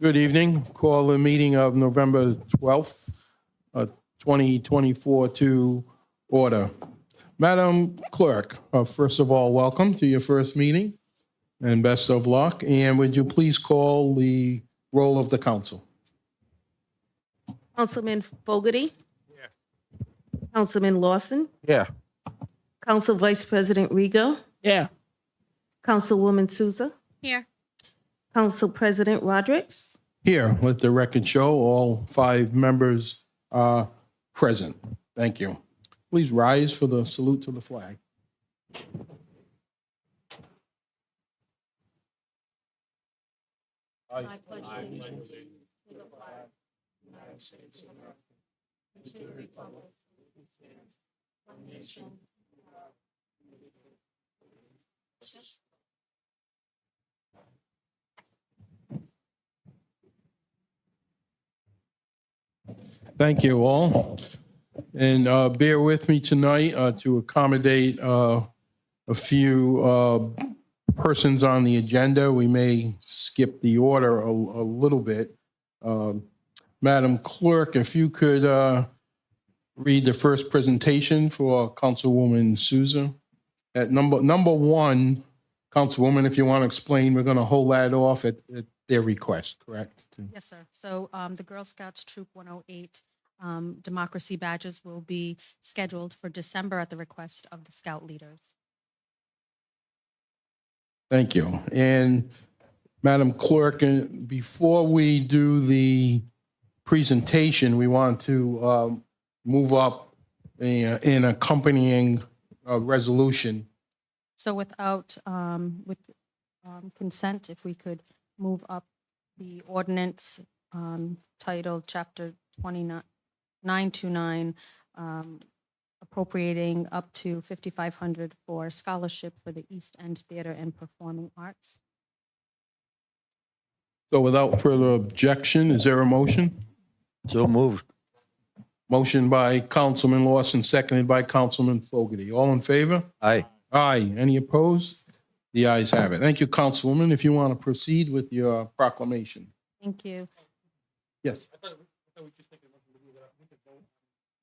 Good evening. Call the meeting of November 12th, 2024 to order. Madam Clerk, first of all, welcome to your first meeting and best of luck. And would you please call the roll of the council? Councilman Fogarty. Councilman Lawson. Yeah. Council Vice President Rego. Yeah. Councilwoman Souza. Here. Council President Rodrick. Here, let the record show all 5 members are present. Thank you. Please rise for the salute to the flag. I pledge allegiance to the flag of the United States of America and to the republic for which it stands, one nation, under God, indivisible, with justice. Thank you all. And bear with me tonight to accommodate a few persons on the agenda. We may skip the order a little bit. Madam Clerk, if you could read the first presentation for Councilwoman Souza. At number 1, Councilwoman, if you want to explain, we're going to hold that off at their request, correct? Yes, sir. So the Girl Scouts Troop 108 democracy badges will be scheduled for December at the request of the Scout leaders. Thank you. And Madam Clerk, before we do the presentation, we want to move up an accompanying resolution. So with consent, if we could move up the ordinance titled Chapter 929, appropriating up to $5,500 for scholarship for the East End Theater and Performing Arts. So without further objection, is there a motion? So moved. Motion by Councilman Lawson, seconded by Councilman Fogarty. All in favor? Aye. Aye. Any opposed? The ayes have it. Thank you, Councilwoman. If you want to proceed with your proclamation. Thank you. Yes.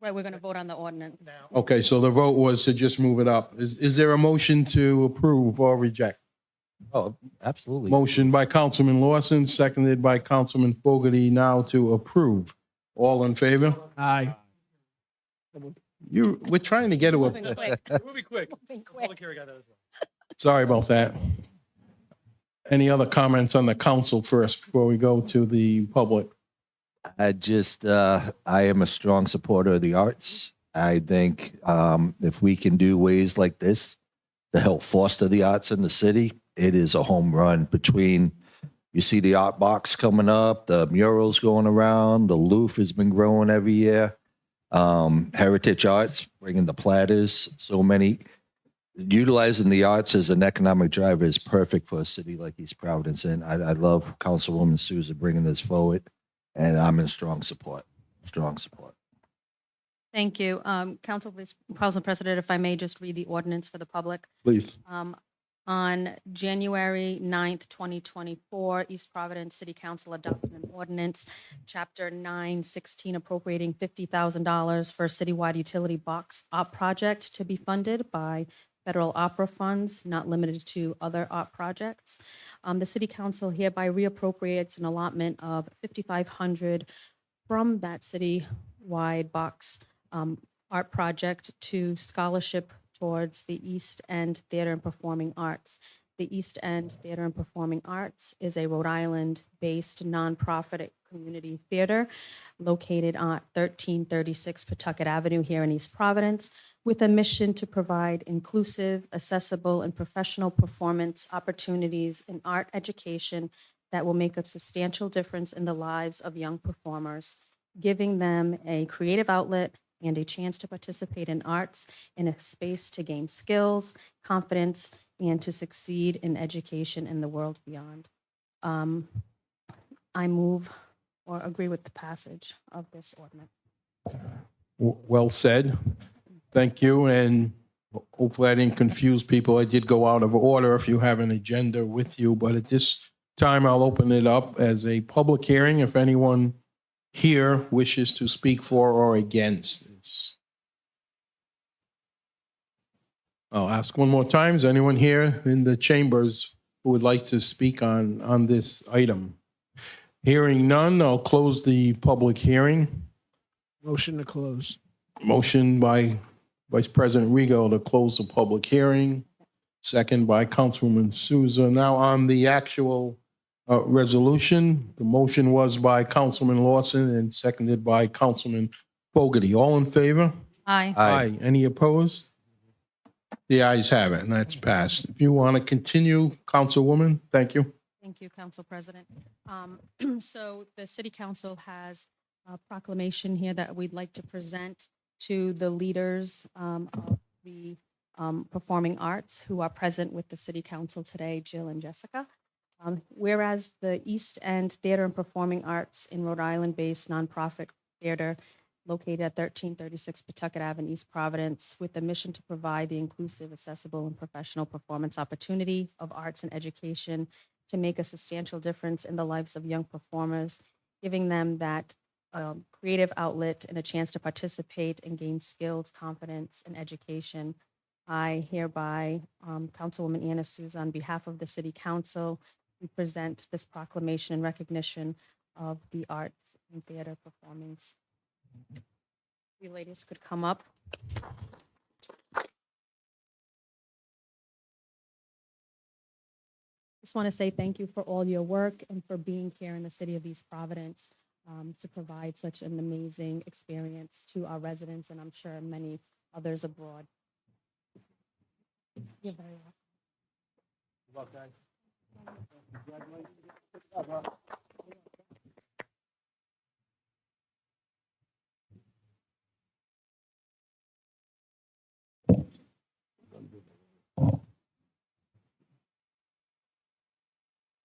Right, we're going to vote on the ordinance. Okay, so the vote was to just move it up. Is there a motion to approve or reject? Oh, absolutely. Motion by Councilman Lawson, seconded by Councilman Fogarty, now to approve. All in favor? Aye. We're trying to get to Moving a, quick. Moving quick. Moving quick. sorry about that. Any other comments on the council first before we go to the public? I am a strong supporter of the arts. I think if we can do ways like this to help foster the arts in the city, it is a home run. Between, you see the art box coming up, the murals going around, the Louvre has been growing every year. Heritage Arts, bringing the platters, so many. Utilizing the arts as an economic driver is perfect for a city like East Providence. And I love Councilwoman Souza bringing this forward. And I'm in strong support. Strong support. Thank you. Council President, if I may just read the ordinance for the public. Please. On January 9th, 2024, East Providence City Council adopted an ordinance, Chapter 916, appropriating $50,000 for a citywide utility box op project to be funded by federal opera funds, not limited to other op projects. The City Council hereby reappropriates an allotment of $5,500 from that citywide box art project to scholarship towards the East End Theater and Performing Arts. The East End Theater and Performing Arts is a Rhode Island-based nonprofit community theater located on 1336 Pawtucket Avenue here in East Providence, with a mission to provide inclusive, accessible, and professional performance opportunities in art education that will make a substantial difference in the lives of young performers, giving them a creative outlet and a chance to participate in arts in a space to gain skills, confidence, and to succeed in education in the world beyond. I move or agree with the passage of this ordinance. Well said. Thank you. And hopefully I didn't confuse people. I did go out of order if you have an agenda with you, but at this time, I'll open it up as a public hearing if anyone here wishes to speak for or against this. I'll ask one more time. Is anyone here in the chambers who would like to speak on this item? Hearing none, I'll close the public hearing. Motion to close. Motion by Vice President Rego to close the public hearing. Second by Councilwoman Souza. Now on the actual resolution, the motion was by Councilman Lawson and seconded by Councilman Fogarty. All in favor? Aye. Any opposed? The ayes have it, and that's passed. If you want to continue, Councilwoman, thank you. Thank you, Council President. So the City Council has a proclamation here that we'd like to present to the leaders of the performing arts who are present with the City Council today, Jill and Jessica. Whereas the East End Theater and Performing Arts in Rhode Island-based nonprofit theater located at 1336 Pawtucket Ave in East Providence, with the mission to provide the inclusive, accessible, and professional performance opportunity of arts and education to make a substantial difference in the lives of young performers, giving them that creative outlet and a chance to participate and gain skills, confidence, and education. I hereby, Councilwoman Anna Souza, on behalf of the City Council, we present this proclamation in recognition of the arts and theater performance. You ladies could come up. Just want to say thank you for all your work and for being here in the city of East Providence to provide such an amazing experience to our residents and I'm sure many others abroad. You're very welcome.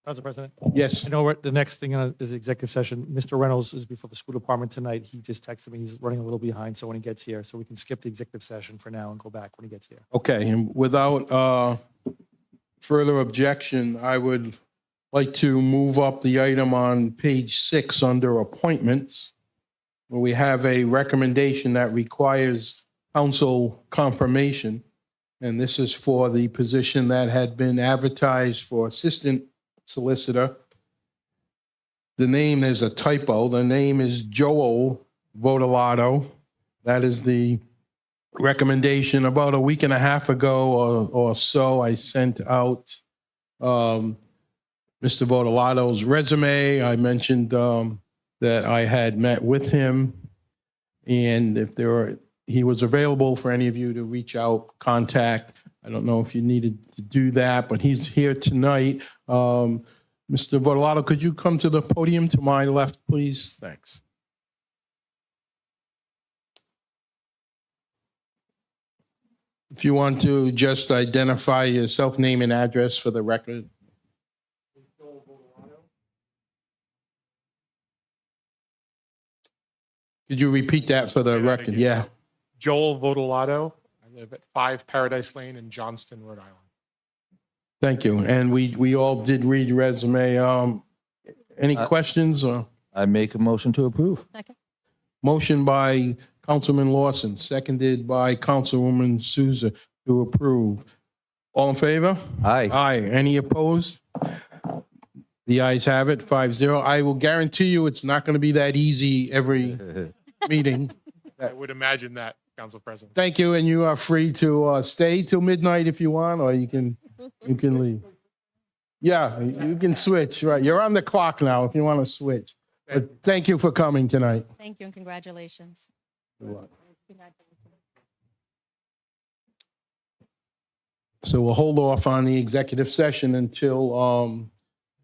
Council President, Yes. I know the next thing is executive session. Mr. Reynolds is before the school department tonight. He just texted me. He's running a little behind. So when he gets here, so we can skip the executive session for now and go back when he gets here. Okay, and without further objection, I would like to move up the item on page 6 under appointments, where we have a recommendation that requires council confirmation. And this is for the position that had been advertised for assistant solicitor. The name is a typo. The name is Joel Votolato. That is the recommendation. About a week and a half ago or so, I sent out Mr. Votolato's resume. I mentioned that I had met with him, and if he was available for any of you to reach out, contact. I don't know if you needed to do that, but he's here tonight. Mr. Votolato, could you come to the podium to my left, please? Thanks. If you want to just identify yourself, name and address for the record. Could you repeat that for the record? Yeah. Joel Votolato. I live at 5 Paradise Lane in Johnston, Rhode Island. Thank you. And we all did read your resume. Any questions? I make a motion to approve. Second. Motion by Councilman Lawson, seconded by Councilwoman Souza to approve. All in favor? Aye. Aye. Any opposed? The ayes have it, 5-0. I will guarantee you it's not going to be that easy every meeting. I would imagine that, Council President. Thank you, and you are free to stay till midnight if you want, or you can leave. Yeah, you can switch, right. You're on the clock now if you want to switch. But thank you for coming tonight. Thank you and congratulations. So we'll hold off on the executive session until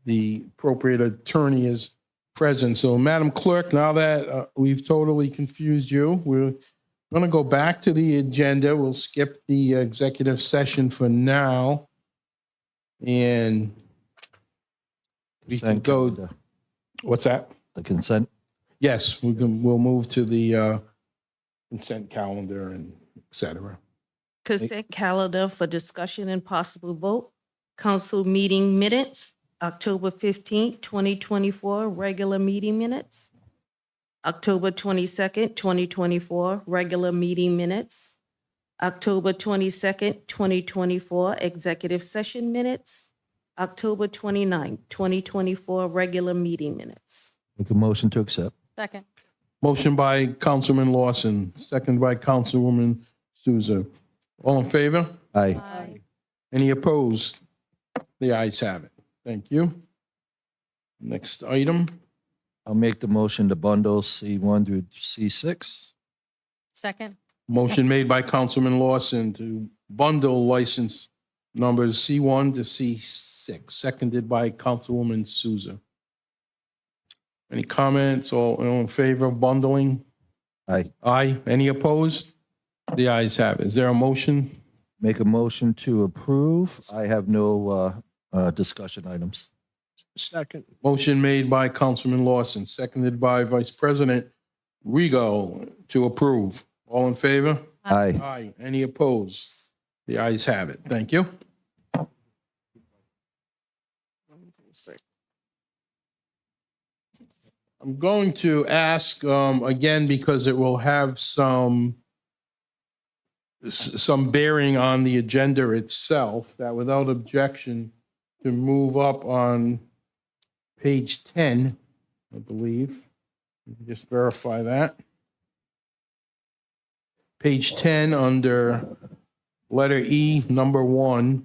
the appropriate attorney is present. So Madam Clerk, now that we've totally confused you, we're going to go back to the agenda. We'll skip the executive session for now. And we can Consent go, calendar. what's that? The consent. Yes, we'll move to the consent calendar and et cetera. Consent calendar for discussion and possible vote. Council meeting minutes, October 15th, 2024, regular meeting minutes. October 22nd, 2024, regular meeting minutes. October 22nd, 2024, executive session minutes. October 29th, 2024, regular meeting minutes. Make a motion to accept. Second. Motion by Councilman Lawson, second by Councilwoman Souza. All in favor? Aye. Any opposed? The ayes have it. Thank you. Next item. I'll make the motion to bundle C1 through C6. Second. Motion made by Councilman Lawson to bundle license numbers C1 to C6, seconded by Councilwoman Souza. Any comments? All in favor of bundling? Aye. Aye. Any opposed? The ayes have it. Is there a motion? Make a motion to approve. I have no discussion items. Second. Motion made by Councilman Lawson, seconded by Vice President Rego to approve. All in favor? Aye. Aye. Any opposed? The ayes have it. Thank you. I'm going to ask, again, because it will have some bearing on the agenda itself, that without objection, to move up on page 10, I believe. Just verify that. Page 10 under letter E, number 1.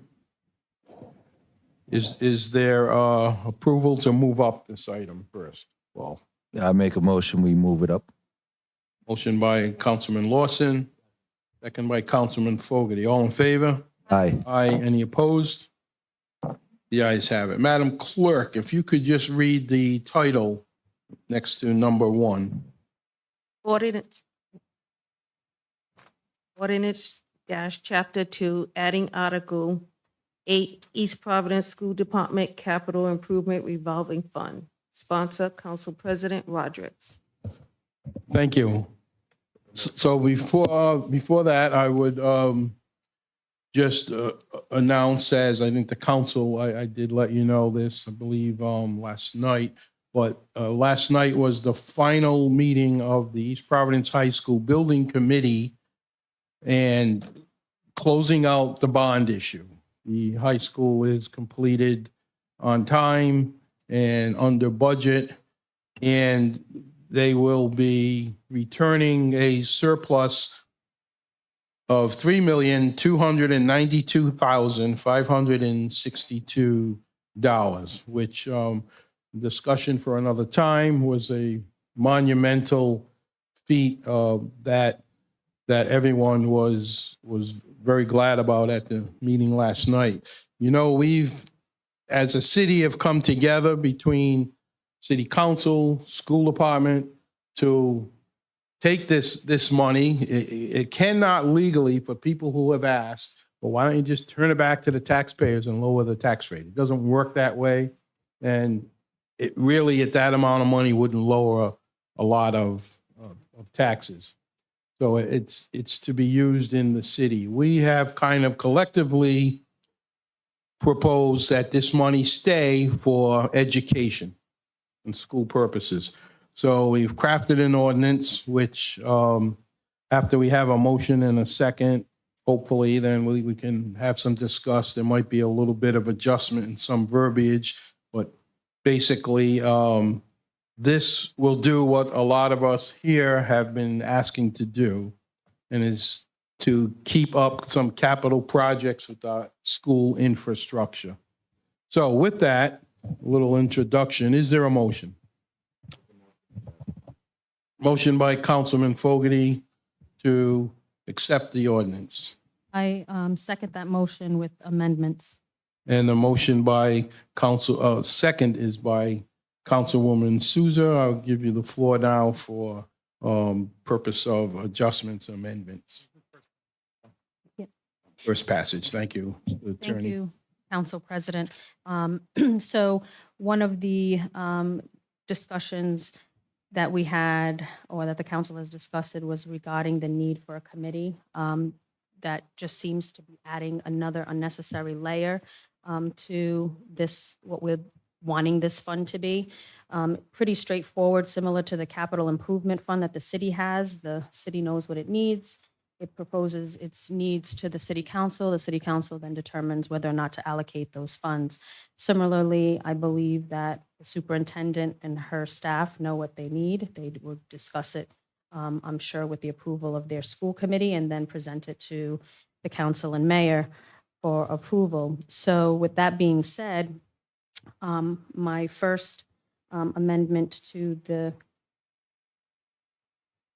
Is there approval to move up this item first? Well, I make a motion, we move it up. motion by Councilman Lawson, second by Councilman Fogarty. All in favor? Aye. Aye. Any opposed? The ayes have it. Madam Clerk, if you could just read the title next to number 1. Ordinance dash chapter 2, adding article 8, East Providence School Department Capital Improvement Revolving Fund. Sponsor, Council President Rodrick. Thank you. So before that, I would just announce, as I think the council, I did let you know this, I believe, last night, but last night was the final meeting of the East Providence High School Building Committee and closing out the bond issue. The high school is completed on time and under budget, and they will be returning a surplus of $3,292,562, which discussion for another time was a monumental feat that everyone was very glad about at the meeting last night. You know, we've, as a city, have come together between city council, school department to take this money. It cannot legally, for people who have asked, well, why don't you just turn it back to the taxpayers and lower the tax rate? It doesn't work that way. And it really, at that amount of money, wouldn't lower a lot of taxes. So it's to be used in the city. We have kind of collectively proposed that this money stay for education and school purposes. So we've crafted an ordinance, which after we have a motion and a second, hopefully, then we can have some discuss. There might be a little bit of adjustment in some verbiage, but basically, this will do what a lot of us here have been asking to do, and is to keep up some capital projects with our school infrastructure. So with that little introduction, is there a motion? Motion by Councilman Fogarty to accept the ordinance. I second that motion with amendments. And the motion by second is by Councilwoman Souza. I'll give you the floor now for purpose of adjustments, amendments. Yep. First passage. Thank you, Attorney. Thank you, Council President. So one of the discussions that we had, or that the council has discussed, it was regarding the need for a committee that just seems to be adding another unnecessary layer to this, what we're wanting this fund to be. Pretty straightforward, similar to the capital improvement fund that the city has. The city knows what it needs. It proposes its needs to the city council. The city council then determines whether or not to allocate those funds. Similarly, I believe that the superintendent and her staff know what they need. They will discuss it, I'm sure, with the approval of their school committee and then present it to the council and mayor for approval. So with that being said, my first amendment to the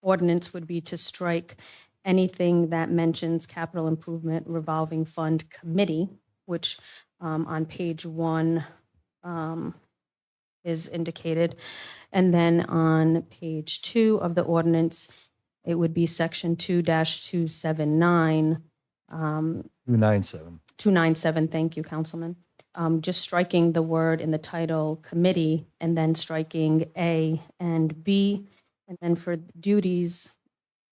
ordinance would be to strike anything that mentions capital improvement revolving fund committee, which on page 1 is indicated. And then on page 2 of the ordinance, it would be section 2-279, 297. 297, thank you, Councilman. Just striking the word in the title committee and then striking A and B. And then for duties,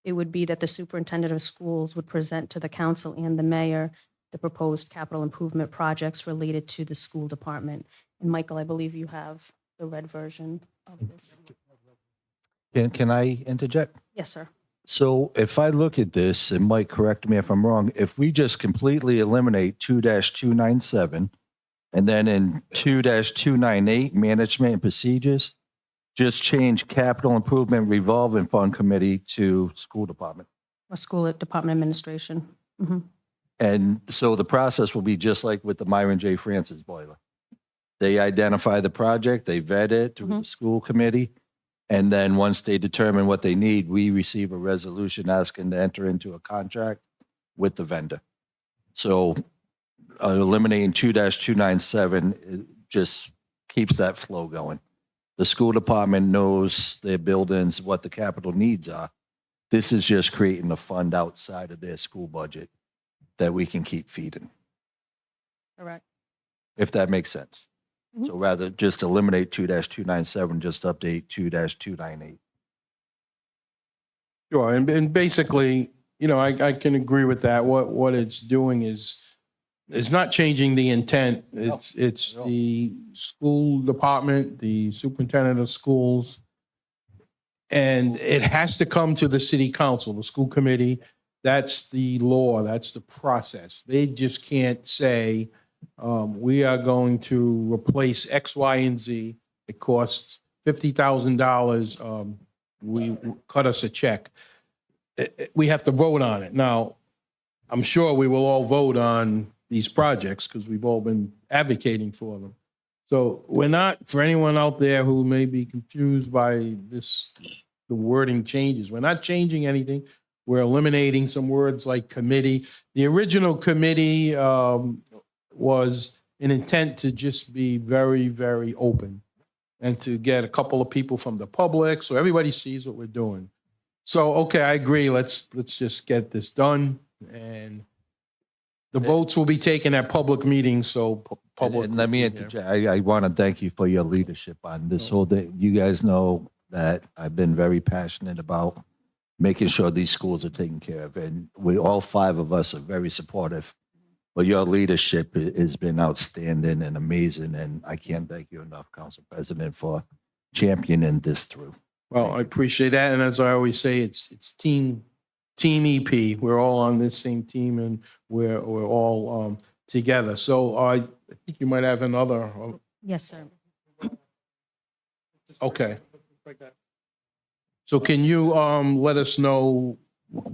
it would be that the superintendent of schools would present to the council and the mayor the proposed capital improvement projects related to the school department. And Michael, I believe you have the red version of this. Can I interject? Yes, sir. So if I look at this, and Mike, correct me if I'm wrong, if we just completely eliminate 2-297, and then in 2-298, management and procedures, just change capital improvement revolving fund committee to school department. Or school department administration. Mhm. And so the process will be just like with the Myron J. Francis boiler. They identify the project, they vet it through the school committee. And then once they determine what they need, we receive a resolution asking to enter into a contract with the vendor. So eliminating 2-297 it just keeps that flow going. The school department knows their buildings, what the capital needs are. This is just creating a fund outside of their school budget that we can keep feeding, Correct. if that makes sense. So rather just eliminate 2-297, just update 2-298. Sure, and basically, you know, I can agree with that. What it's doing is not changing the intent. It's no. the school department, the superintendent of schools, and it has to come to the city council, the school committee. That's the law, that's the process. They just can't say, we are going to replace X, Y, and Z. It costs $50,000. We cut us a check. We have to vote on it. Now, I'm sure we will all vote on these projects because we've all been advocating for them. So we're not, for anyone out there who may be confused by this, the wording changes, we're not changing anything. We're eliminating some words like committee. The original committee was an intent to just be very, very open and to get a couple of people from the public so everybody sees what we're doing. So, okay, I agree. Let's just get this done. And the votes will be taken at public meetings, so public. And let me interject. I want to thank you for your leadership on this whole day. You guys know that I've been very passionate about making sure these schools are taken care of. And we, all 5 of us are very supportive. But your leadership has been outstanding and amazing. And I can't thank you enough, Council President, for championing this through. Well, I appreciate that. And as I always say, it's team EP. We're all on this same team and we're all together. So I think you might have another. Yes, sir. Okay. Like that. So can you let us know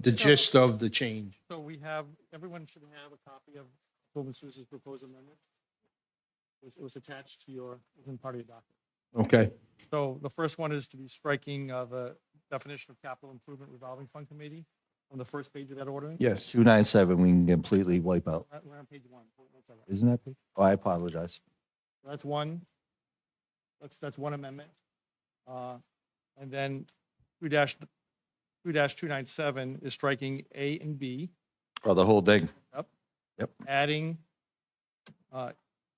the gist of the change? So we have, everyone should have a copy of Coleman Sue's proposed amendment. It was attached to your, within part of your document. Okay. So the first one is to be striking the definition of capital improvement revolving fund committee on the first page of that ordinance. Yes. 297, we can completely wipe out. We're on page 1. That's all right. Isn't that page? Oh, I apologize. So that's one. That's one amendment. And then 2-297 is striking A and B, Oh, the whole thing. adding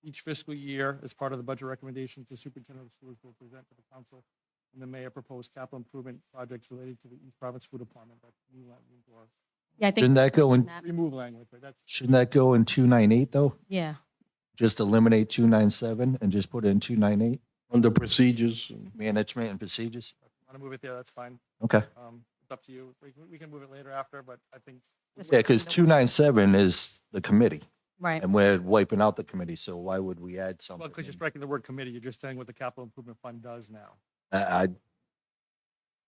each fiscal year as part of the budget recommendations, the superintendent of schools will present to the council and the mayor proposed capital improvement projects related to the East Providence School Department. That's new language or Yeah, I think. Shouldn't that go in, remove language, but that's shouldn't that go in 298 though? Yeah. Just eliminate 297 and just put in 298, Under procedures. management and procedures? Want to move it there, that's fine. Okay. It's up to you. We can move it later after, but I think. Yeah, because 297 is the committee, Right. and we're wiping out the committee, so why would we add Well, something? because you're striking the word committee, you're just saying what the capital improvement fund does now. I,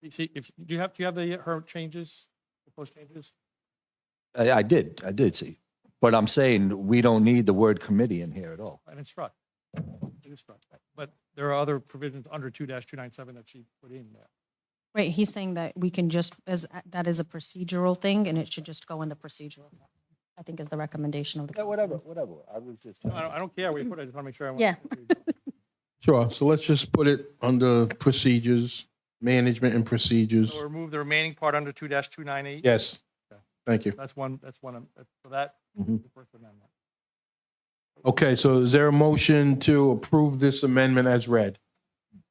You see, do you have her changes, proposed changes? I did see. But I'm saying we don't need the word committee in here at all. And it's struck. It is struck. But there are other provisions under 2-297 that she put in there. Right, he's saying that we can just, that is a procedural thing, and it should just go in the procedural, I think is the recommendation of the. council. Whatever. I was just. No, I don't care where you put it, I just want to make sure. Yeah. Sure, so let's just put it under procedures, management and procedures. So remove the remaining part under 2-298. Yes, thank you. That's one, for that, Mhm. the First Amendment. Okay, so is there a motion to approve this amendment as read?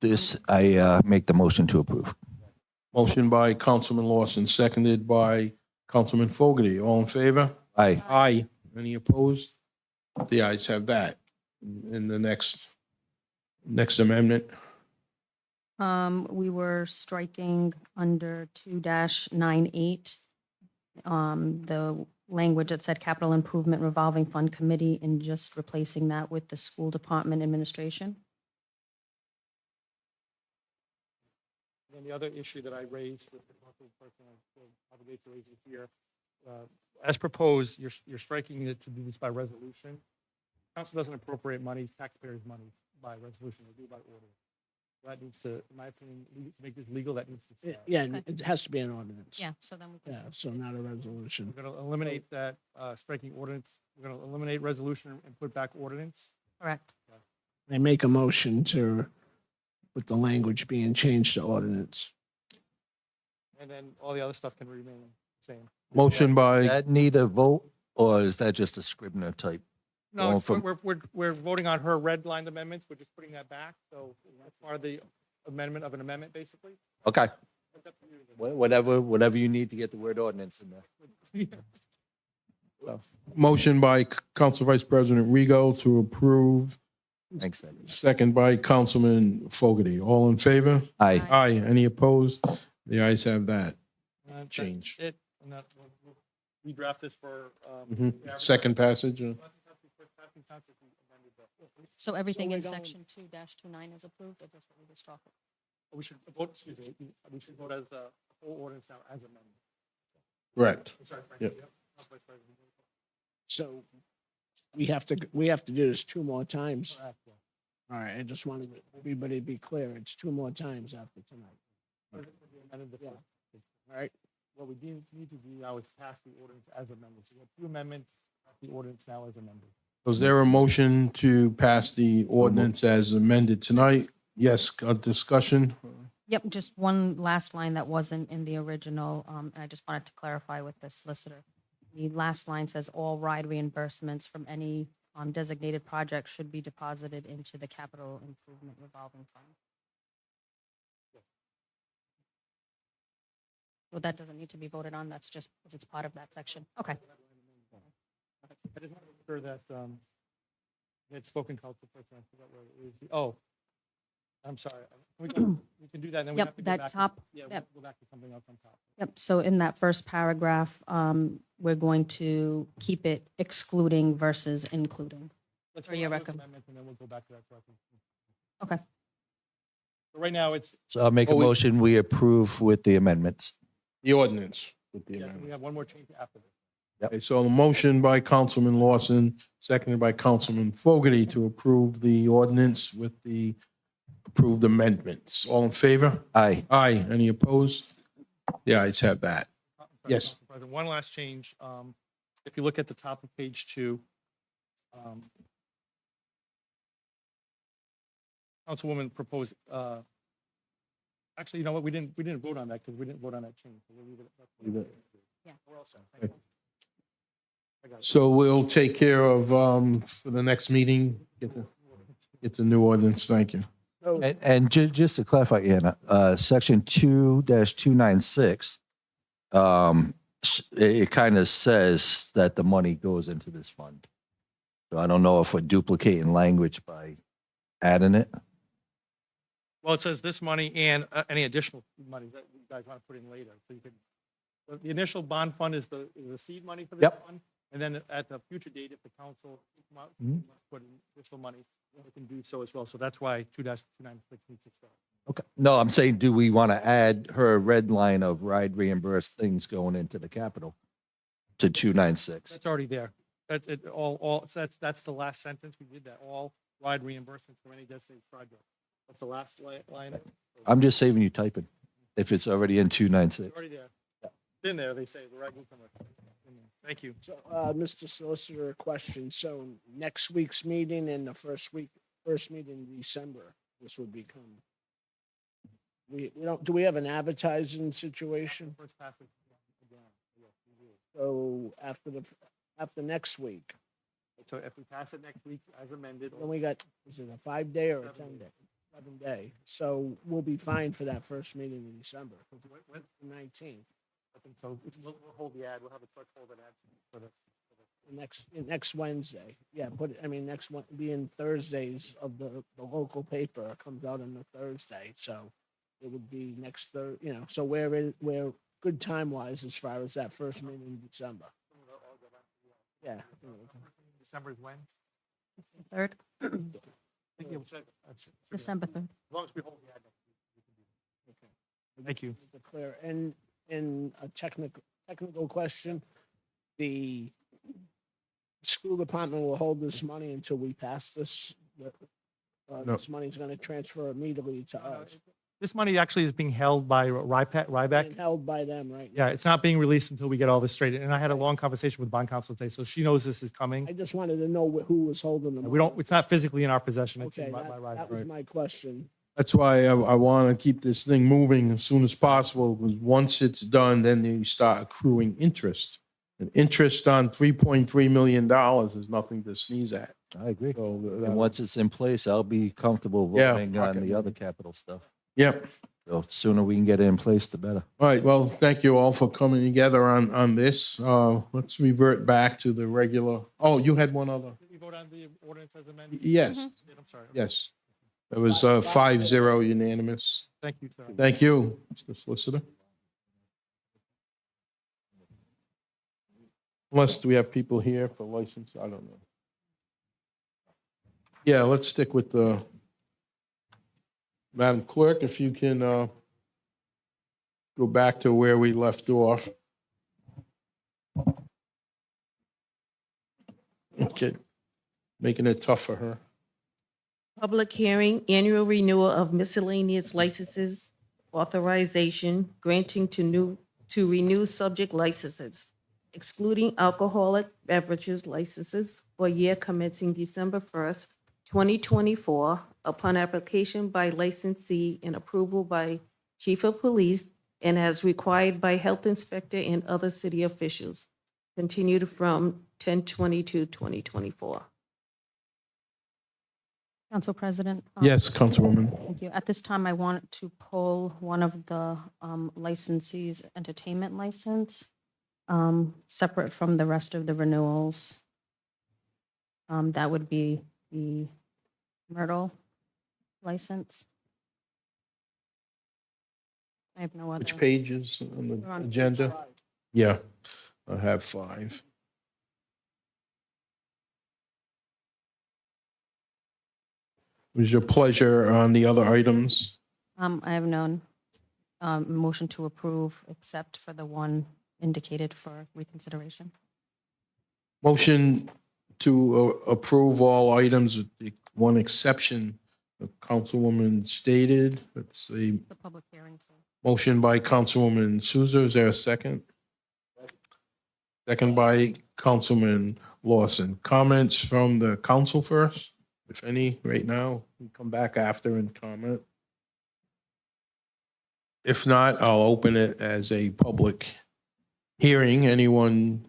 This, I make the motion to approve. Motion by Councilman Lawson, seconded by Councilman Fogarty. All in favor? Aye. Aye. Any opposed? The ayes have that. In the next amendment, We were striking under 2-98, the language that said capital improvement revolving fund committee, and just replacing that with the school department administration. And the other issue that I raised with the council person, I obligate to raise it here, as proposed, you're striking it to do this by resolution. Council doesn't appropriate money, taxpayers' money by resolution, they do it by order. That needs to, in my opinion, to make this legal, that needs to stay. Yeah, and it has to be an ordinance. Yeah, so then we can. Yeah, so not a resolution. We're going to eliminate that striking ordinance, we're going to eliminate resolution and put back ordinance. Correct. I make a motion to, with the language being changed to ordinance. And then all the other stuff can remain the same. motion Does by, that need a vote, or is that just a Scribner type? No, Going it's- from- we're voting on her red line amendments, we're just putting that back, so that's part of the amendment of an amendment, basically. Okay, It's up to you. whatever you need to get the word ordinance in there. motion by Council Vice President Rego to approve, Thanks, Eddie. second by Councilman Fogarty. All in favor? Aye. Aye. Any opposed? The ayes have that. That's Change. It, and that, we'll redraft this for. Mhm. Second passage. So everything we're in going- section 2-29 is approved, or just we just drop it? We should vote, excuse me, we should vote as the whole ordinance now as amended. Correct. I'm sorry, Frank. Yep. Vice President. So we have to do this 2 more times. Correct, yeah. All right, I just wanted everybody to be clear. It's 2 more times after tonight. Amended the Yeah. first. All right, What we need to do now is pass the ordinance as amended. So we have 2 amendments, the ordinance now as amended. Was there a motion to pass the ordinance as amended tonight? Yes, a discussion? Yep, just one last line that wasn't in the original, and I just wanted to clarify with the solicitor. The last line says, "All ride reimbursements from any designated project should be deposited into the capital improvement revolving fund." Well, that doesn't need to be voted on, that's just because it's part of that section. Okay. I just want to make sure that, had spoken council person, I forgot where it is. Oh, I'm sorry. We can do that, and then we Yep, have to go that back. to- top- Yeah, yep. we'll go back to something else on top. Yep, so in that first paragraph, we're going to keep it excluding versus including. Let's For vote your on those recomm- amendments, and then we'll go back to that. Okay. So right now, it's, So I'll make a Oh, we- motion, we approve with the amendments. The ordinance with the yeah, amendment. we have one more change after this. Okay, so a motion by Councilman Lawson, seconded by Councilman Fogarty to approve the ordinance with the approved amendments. All in favor? Aye. Aye. Any opposed? The ayes have that. Sorry, Yes. Council President, one last change. If you look at the top of page 2, Councilwoman proposed, actually, you know what, we didn't vote on that because we didn't vote on that change. So we'll leave it. Leave it. Yeah. We're all set. Thank you. I got it. So we'll take care of, for the next meeting, get the new ordinance. Thank you. And just to clarify, Anna, section 2-296, it kind of says that the money goes into this fund. So I don't know if we're duplicating language by adding it. Well, it says this money and any additional money that you guys want to put in later. So you could, the initial bond fund is the seed money for this Yep. fund. And then at the future date, if the council wants Mhm. to put in additional money, we can do so as well. So that's why 2-296 needs to start. Okay. No, I'm saying, do we want to add her red line of ride reimbursed things going into the capital to 296? That's already there. That's it, that's the last sentence. We did that, all ride reimbursements for any designated project. That's the last line. I'm just saving you typing if it's already in It's 296. already there. It's in there, they say, the right move from it. Thank you. So, Mr. Solicitor, a question. So next week's meeting and the first meeting in December, this would become. We don't, do we have an advertising situation? First passage again. Yes, we do. So after next week, So if we pass it next week as amended, then we got, is it a 5-day or a 10-day? 7-day. So we'll be fine for that first meeting in December, when- the 19th. I think so. We'll hold the ad. We'll have a clerk hold an ad for the. Next Wednesday. Yeah, next one being Thursdays of the local paper comes out on the Thursday, so it would be next so we're good time wise as far as that first meeting in December. Yeah. December is when? 3rd, I think it was- that's- December 3rd. As long as we hold the ad next week. we can do that. Thank you. To clear, and a technical question, the school department will hold this money until we pass this. No. This money's gonna transfer immediately to us. This money actually is being held by Ryback. And held by them, right? Yeah, it's not being released until we get all this straight. And I had a long conversation with bond counsel today, so she knows this is I coming. just wanted to know who was holding the money. We don't, it's not physically in our possession. It's Okay, in by that Ryback. was my question. That's why I want to keep this thing moving as soon as possible, because once it's done, then you start accruing interest. And interest on $3.3 million is nothing to sneeze at. I agree. So, And once it's in place, I'll be comfortable Yeah, voting on okay. the other capital stuff. Yep. So sooner we can get it in place, the better. All right, well, thank you all for coming together on this. Let's revert back to the regular, oh, you had one other? Did we vote on the ordinance as amended? Yes, I'm sorry. yes. It was 5-0 unanimous. Thank you, sir. Thank you, Mr. Solicitor. Unless we have people here for license, I don't know. Yeah, let's stick with the, Madam Clerk, if you can go back to where we left off. Okay, making it tough for her. Public hearing, annual renewal of miscellaneous licenses, authorization, granting to renew subject licenses, excluding alcoholic beverages licenses for year commencing December 1st, 2024, upon application by licensee and approval by Chief of Police and as required by Health Inspector and other city officials. Continued from 10/22/2024. Council President? Yes, Councilwoman. Thank you. At this time, I want to pull one of the licensees' entertainment license, separate from the rest of the renewals. That would be the Myrtle license. I have no other. Which page is on We're the on page agenda? Yeah, I have 5. What is your pleasure on the other items? I have none. Motion to approve, except for the one indicated for reconsideration. Motion to approve all items with the one exception the Councilwoman stated. Let's see, The public hearing. motion by Councilwoman Souza. Is there a second? Second by Councilman Lawson. Comments from the council first, if any, right now? We come back after and comment. If not, I'll open it as a public hearing. Anyone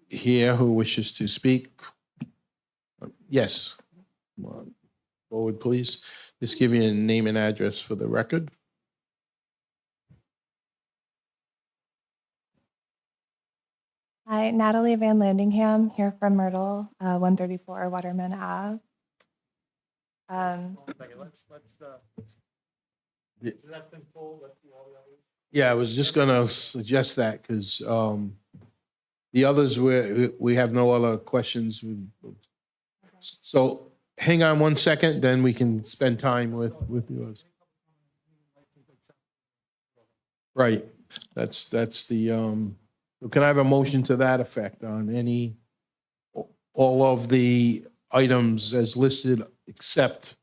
here who wishes to speak? Yes. Come on forward, please. Just give you a name and address for the record. Hi, Natalie Van Landingham here from Myrtle, 134 Waterman Ave. Yeah, I was just gonna suggest that because the others, we have no other questions. So hang on one second, then we can spend time with yours. Right, that's the, can I have a motion to that effect on all of the items as listed except,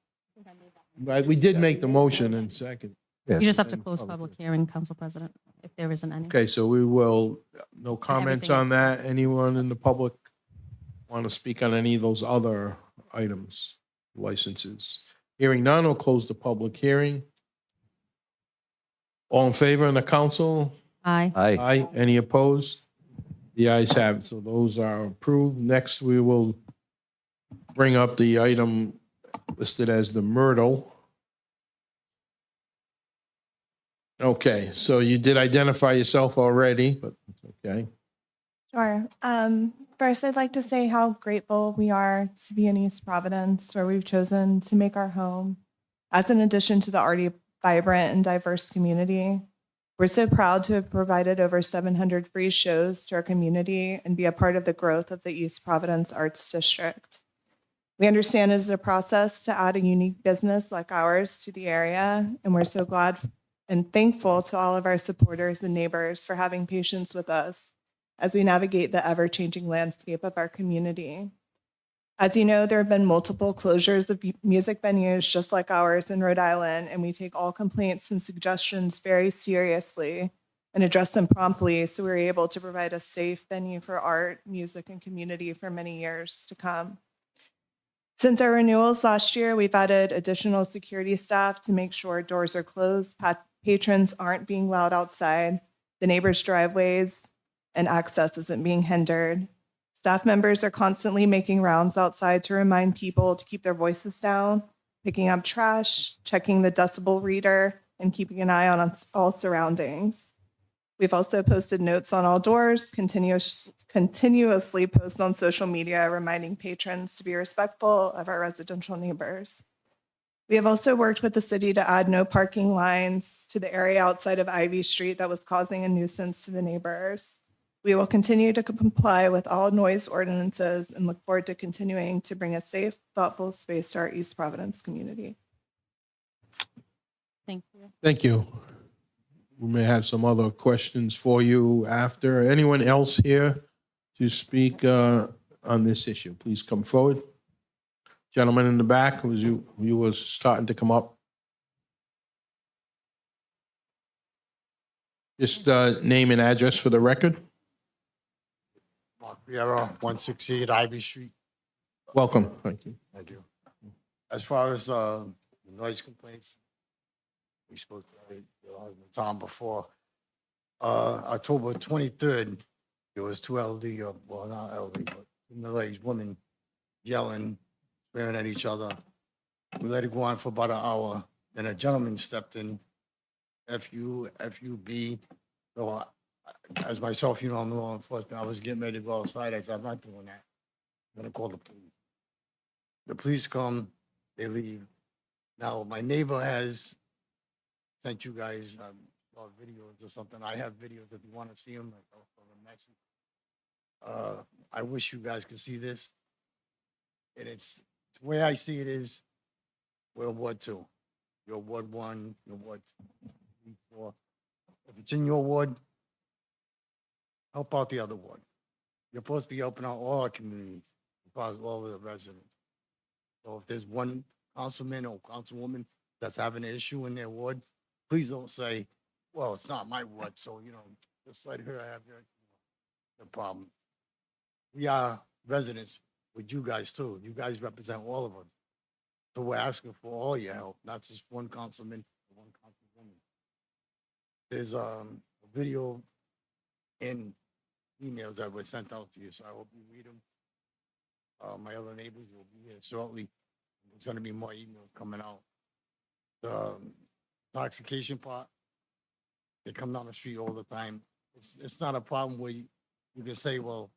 right, we did make the motion in second. You just have to And close public hearing, Council President, if there isn't any. Okay, so we will, no comments on everything that. Anyone in the public want to speak on any of those other items, licenses? Hearing none, I'll close the public hearing. All in favor in the council? Aye. Aye. Aye. Any opposed? The ayes have it. So those are approved. Next, we will bring up the item listed as the Myrtle. Okay, so you did identify yourself already, but okay. Sure. First, I'd like to say how grateful we are to be in East Providence, where we've chosen to make our home. As an addition to the already vibrant and diverse community, we're so proud to have provided over 700 free shows to our community and be a part of the growth of the East Providence Arts District. We understand it is a process to add a unique business like ours to the area, and we're so glad and thankful to all of our supporters and neighbors for having patience with us as we navigate the ever-changing landscape of our community. As you know, there have been multiple closures of music venues just like ours in Rhode Island, and we take all complaints and suggestions very seriously and address them promptly so we're able to provide a safe venue for art, music, and community for many years to come. Since our renewals last year, we've added additional security staff to make sure doors are closed, patrons aren't being loud outside, the neighbors' driveways, and access isn't being hindered. Staff members are constantly making rounds outside to remind people to keep their voices down, picking up trash, checking the decibel reader, and keeping an eye on all surroundings. We've also posted notes on all doors, continuously post on social media, reminding patrons to be respectful of our residential neighbors. We have also worked with the city to add no parking lines to the area outside of Ivy Street that was causing a nuisance to the neighbors. We will continue to comply with all noise ordinances and look forward to continuing to bring a safe, thoughtful space to our East Providence community. Thank you. Thank you. We may have some other questions for you after. Anyone else here to speak on this issue? Please come forward. Gentleman in the back, you was starting to come up. Just name and address for the record. Mark Piero, 168 Ivy Street. Welcome. Thank you. Thank you. As far as the noise complaints, we spoke to Tom before. October 23rd, there was two elderly, well, not elderly, but middle-aged women yelling, swearing at each other. We let it go on for about an hour. Then a gentleman stepped in, FUB. So as myself, you know, I'm law enforcement. I was getting ready to go outside. I said, I'm not doing that. I'm gonna call the police. The police come, they leave. Now, my neighbor has sent you guys videos or something. I have videos if you want to see them. Like, I wish you guys could see this. And it's the way I see it is, we're Ward 2. You're Ward 1, you're Ward 3, 4. If it's in your ward, help out the other ward. You're supposed to be helping out all our communities, as far as all of the residents. So if there's one councilman or councilwoman that's having an issue in their ward, please don't say, well, it's not my ward, so, you know, just let her have the problem. We are residents with you guys too. You guys represent all of us. So we're asking for all your help, not just one councilman or one councilwoman. There's a video and emails that were sent out to you, so I hope you read them. My other neighbors will be here shortly. There's gonna be more emails coming out. The intoxication part, they come down the street all the time. It's not a problem where you can say, well,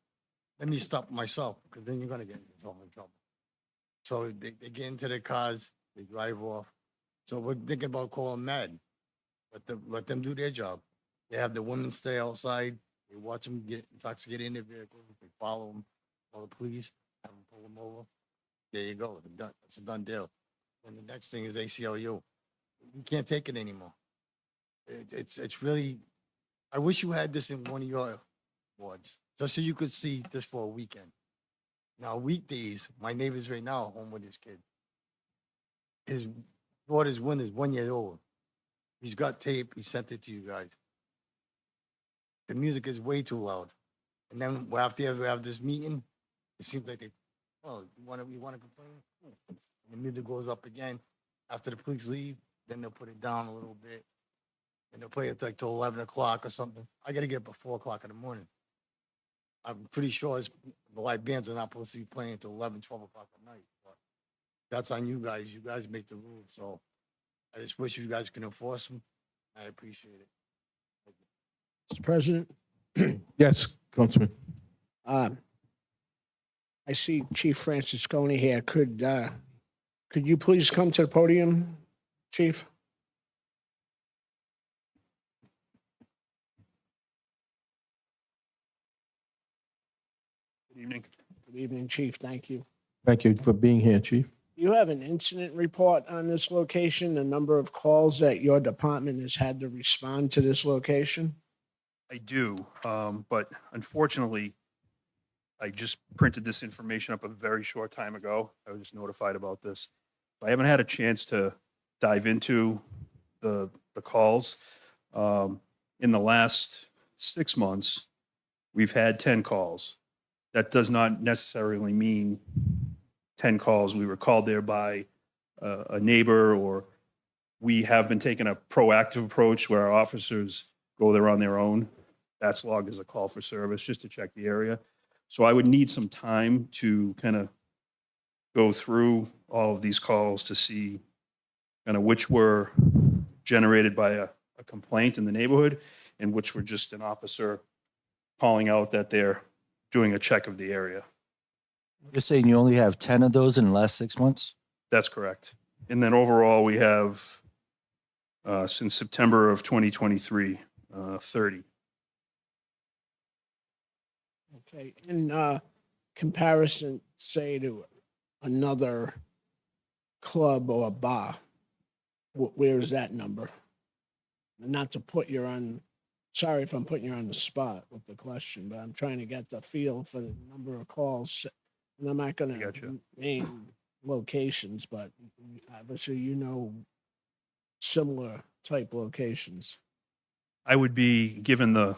let me stop myself, because then you're gonna get yourself in trouble. So they get into their cars, they drive off. So we're thinking about calling Med. Let them do their job. They have the women stay outside. They watch them get intoxicated in their vehicles. They follow them. Call the police, have them pull them over. There you go. They're done. It's a done deal. And the next thing is ACLU. We can't take it anymore. It's really. I wish you had this in one of your wards, just so you could see this for a weekend. Now weekdays, my neighbor's right now home with his kid. His daughter's is 1 year old. He's got tape. He sent it to you guys. The music is way too loud. And then after we have this meeting, it seems like you want to complain? And the music goes up again. After the police leave, then they'll put it down a little bit. And they'll play it like till 11 o'clock or something. I got to get up at 4 o'clock in the morning. I'm pretty sure the live bands are not supposed to be playing until 11, 12 o'clock at night. But that's on you guys. You guys make the rules. So I just wish you guys could enforce them. I appreciate it. Mr. President, Yes, Councilman. I see Chief Francisconi here. Could you please come to the podium, Chief? Good evening. Good evening, Chief. Thank you. Thank you for being here, Chief. You have an incident report on this location, the number of calls that your department has had to respond to this location? I do, but unfortunately, I just printed this information up a very short time ago. I was just notified about this. I haven't had a chance to dive into the calls. In the last 6 months, we've had 10 calls. That does not necessarily mean 10 calls. We were called there by a neighbor, or we have been taking a proactive approach where our officers go there on their own. That's logged as a call for service just to check the area. So I would need some time to kind of go through all of these calls to see kind of which were generated by a complaint in the neighborhood and which were just an officer calling out that they're doing a check of the area. You're saying you only have 10 of those in the last 6 months? That's correct. And then overall, we have, since September of 2023, 30. Okay, in comparison, say, to another club or a bar, where is that number? Not to put you on, sorry if I'm putting you on the spot with the question, but I'm trying to get the feel for the number of calls. And I'm not gonna Gotcha. name locations, but obviously you know similar type locations. I would be, given the,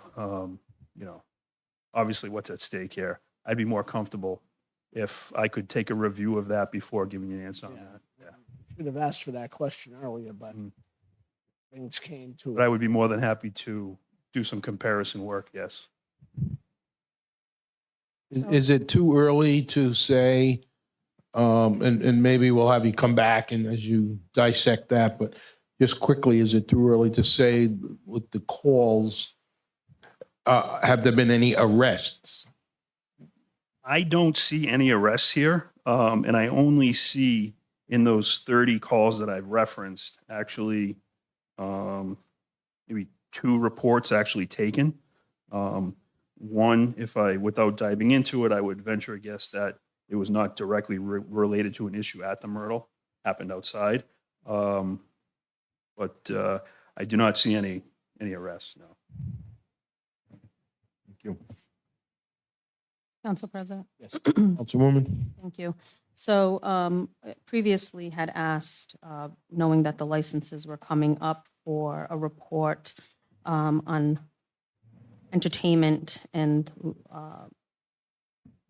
obviously what's at stake here, I'd be more comfortable if I could take a review of that before giving you an answer on Yeah. that. Yeah. Should have asked for that question earlier, but Mm. things came to But I it. would be more than happy to do some comparison work, yes. Is it too early to say, and maybe we'll have you come back and as you dissect that, but just quickly, is it too early to say with the calls, have there been any arrests? I don't see any arrests here, and I only see in those 30 calls that I've referenced, actually, maybe 2 reports actually taken. One, without diving into it, I would venture a guess that it was not directly related to an issue at the Myrtle, happened outside. But I do not see any arrests, no. Thank you. Council President? Yes. Councilwoman? Thank you. So previously had asked, knowing that the licenses were coming up, for a report on entertainment and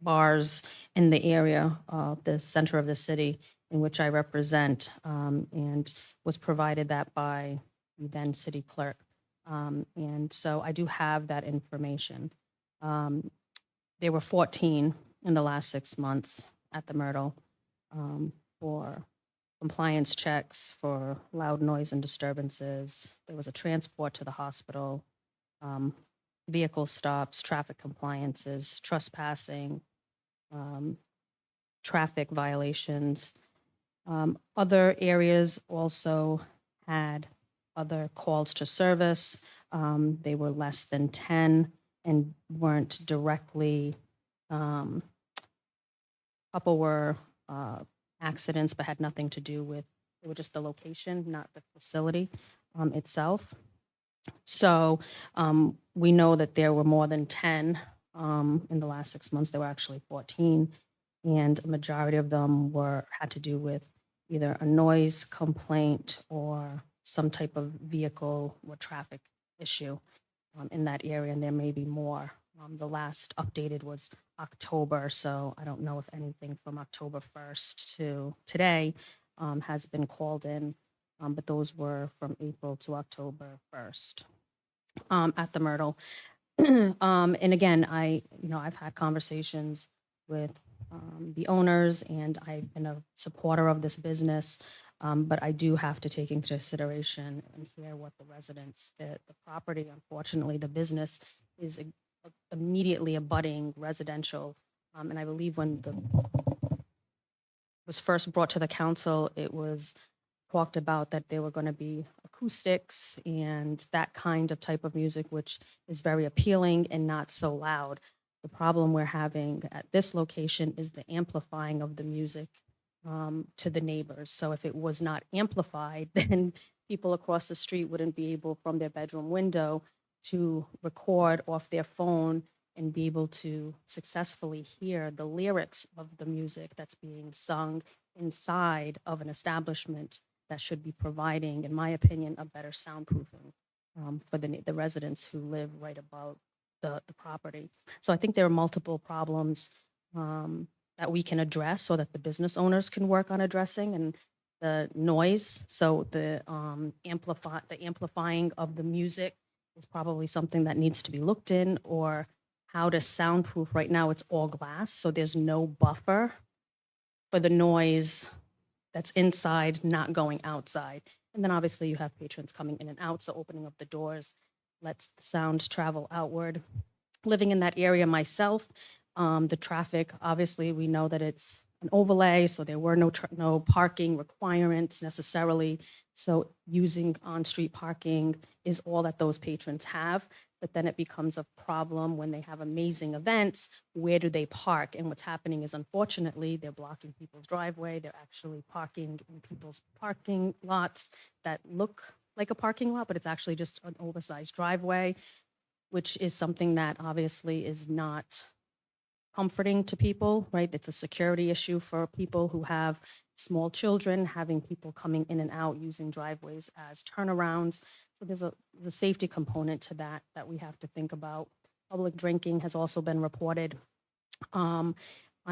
bars in the area, the center of the city in which I represent, and was provided that by the then city clerk. And so I do have that information. There were 14 in the last 6 months at the Myrtle for compliance checks for loud noise and disturbances. There was a transport to the hospital, vehicle stops, traffic compliances, trespassing, traffic violations. Other areas also had other calls to service. They were less than 10 and weren't directly, couple were accidents, but had nothing to do with, they were just the location, not the facility itself. So we know that there were more than 10 in the last 6 months. There were actually 14, and a majority of them had to do with either a noise complaint or some type of vehicle or traffic issue in that area, and there may be more. The last updated was October, so I don't know if anything from October 1st to today has been called in, but those were from April to October 1st at the Myrtle. And again, I've had conversations with the owners, and I've been a supporter of this business, but I do have to take into consideration and hear what the residents, the property, unfortunately, the business is immediately abutting residential. And I believe when was first brought to the council, it was talked about that there were going to be acoustics and that kind of type of music, which is very appealing and not so loud. The problem we're having at this location is the amplifying of the music to the neighbors. So if it was not amplified, then people across the street wouldn't be able from their bedroom window to record off their phone and be able to successfully hear the lyrics of the music that's being sung inside of an establishment that should be providing, in my opinion, a better soundproofing for the residents who live right above the property. So I think there are multiple problems that we can address so that the business owners can work on addressing, and the noise. So the amplifying of the music is probably something that needs to be looked in, or how to soundproof. Right now it's all glass, so there's no buffer for the noise that's inside not going outside. And then obviously you have patrons coming in and out, so opening up the doors lets the sound travel outward. Living in that area myself, the traffic, obviously we know that it's an overlay, so there were no parking requirements necessarily. So using on-street parking is all that those patrons have. But then it becomes a problem when they have amazing events. Where do they park? And what's happening is, unfortunately, they're blocking people's driveway. They're actually parking in people's parking lots that look like a parking lot, but it's actually just an oversized driveway, which is something that obviously is not comforting to people, right? It's a security issue for people who have small children, having people coming in and out using driveways as turnarounds. So there's a safety component to that we have to think about. Public drinking has also been reported on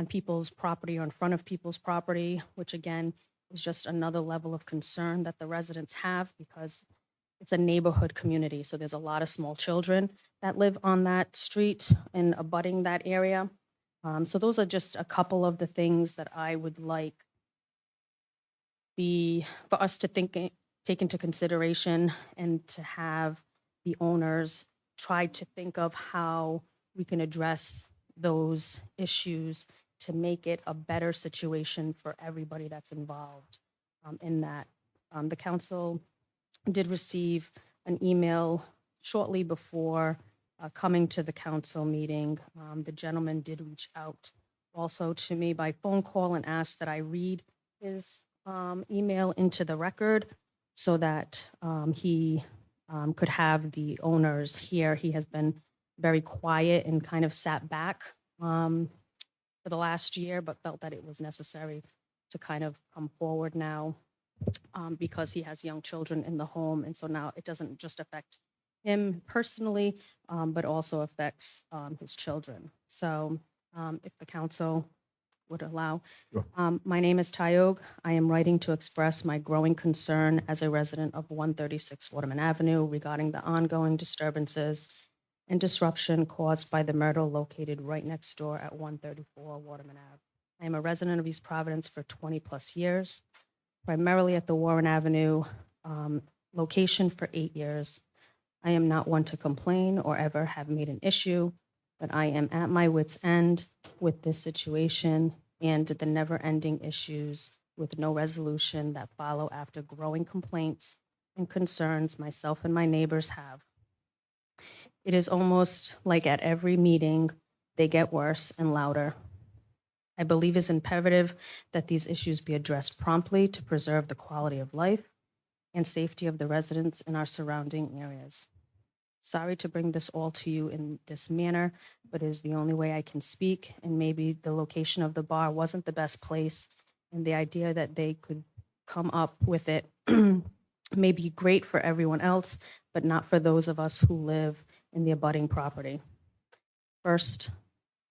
people's property or in front of people's property, which again is just another level of concern that the residents have, because it's a neighborhood community. So there's a lot of small children that live on that street and abutting that area. So those are just a couple of the things that I would like for us to take into consideration, and to have the owners try to think of how we can address those issues to make it a better situation for everybody that's involved in that. The council did receive an email shortly before coming to the council meeting. The gentleman did reach out also to me by phone call and asked that I read his email into the record so that he could have the owners here. He has been very quiet and kind of sat back for the last year, but felt that it was necessary to kind of come forward now because he has young children in the home. And so now it doesn't just affect him personally, but also affects his children. So if the council would allow. Sure. My name is Tayog. I am writing to express my growing concern as a resident of 136 Waterman Avenue regarding the ongoing disturbances and disruption caused by the Myrtle located right next door at 134 Waterman Ave. I am a resident of East Providence for 20 plus years, primarily at the Warren Avenue location for 8 years. I am not one to complain or ever have made an issue, but I am at my wit's end with this situation and the never-ending issues with no resolution that follow after growing complaints and concerns myself and my neighbors have. It is almost like at every meeting, they get worse and louder. I believe it's imperative that these issues be addressed promptly to preserve the quality of life and safety of the residents in our surrounding areas. Sorry to bring this all to you in this manner, but it is the only way I can speak, and maybe the location of the bar wasn't the best place, and the idea that they could come up with it may be great for everyone else, but not for those of us who live in the abutting property. First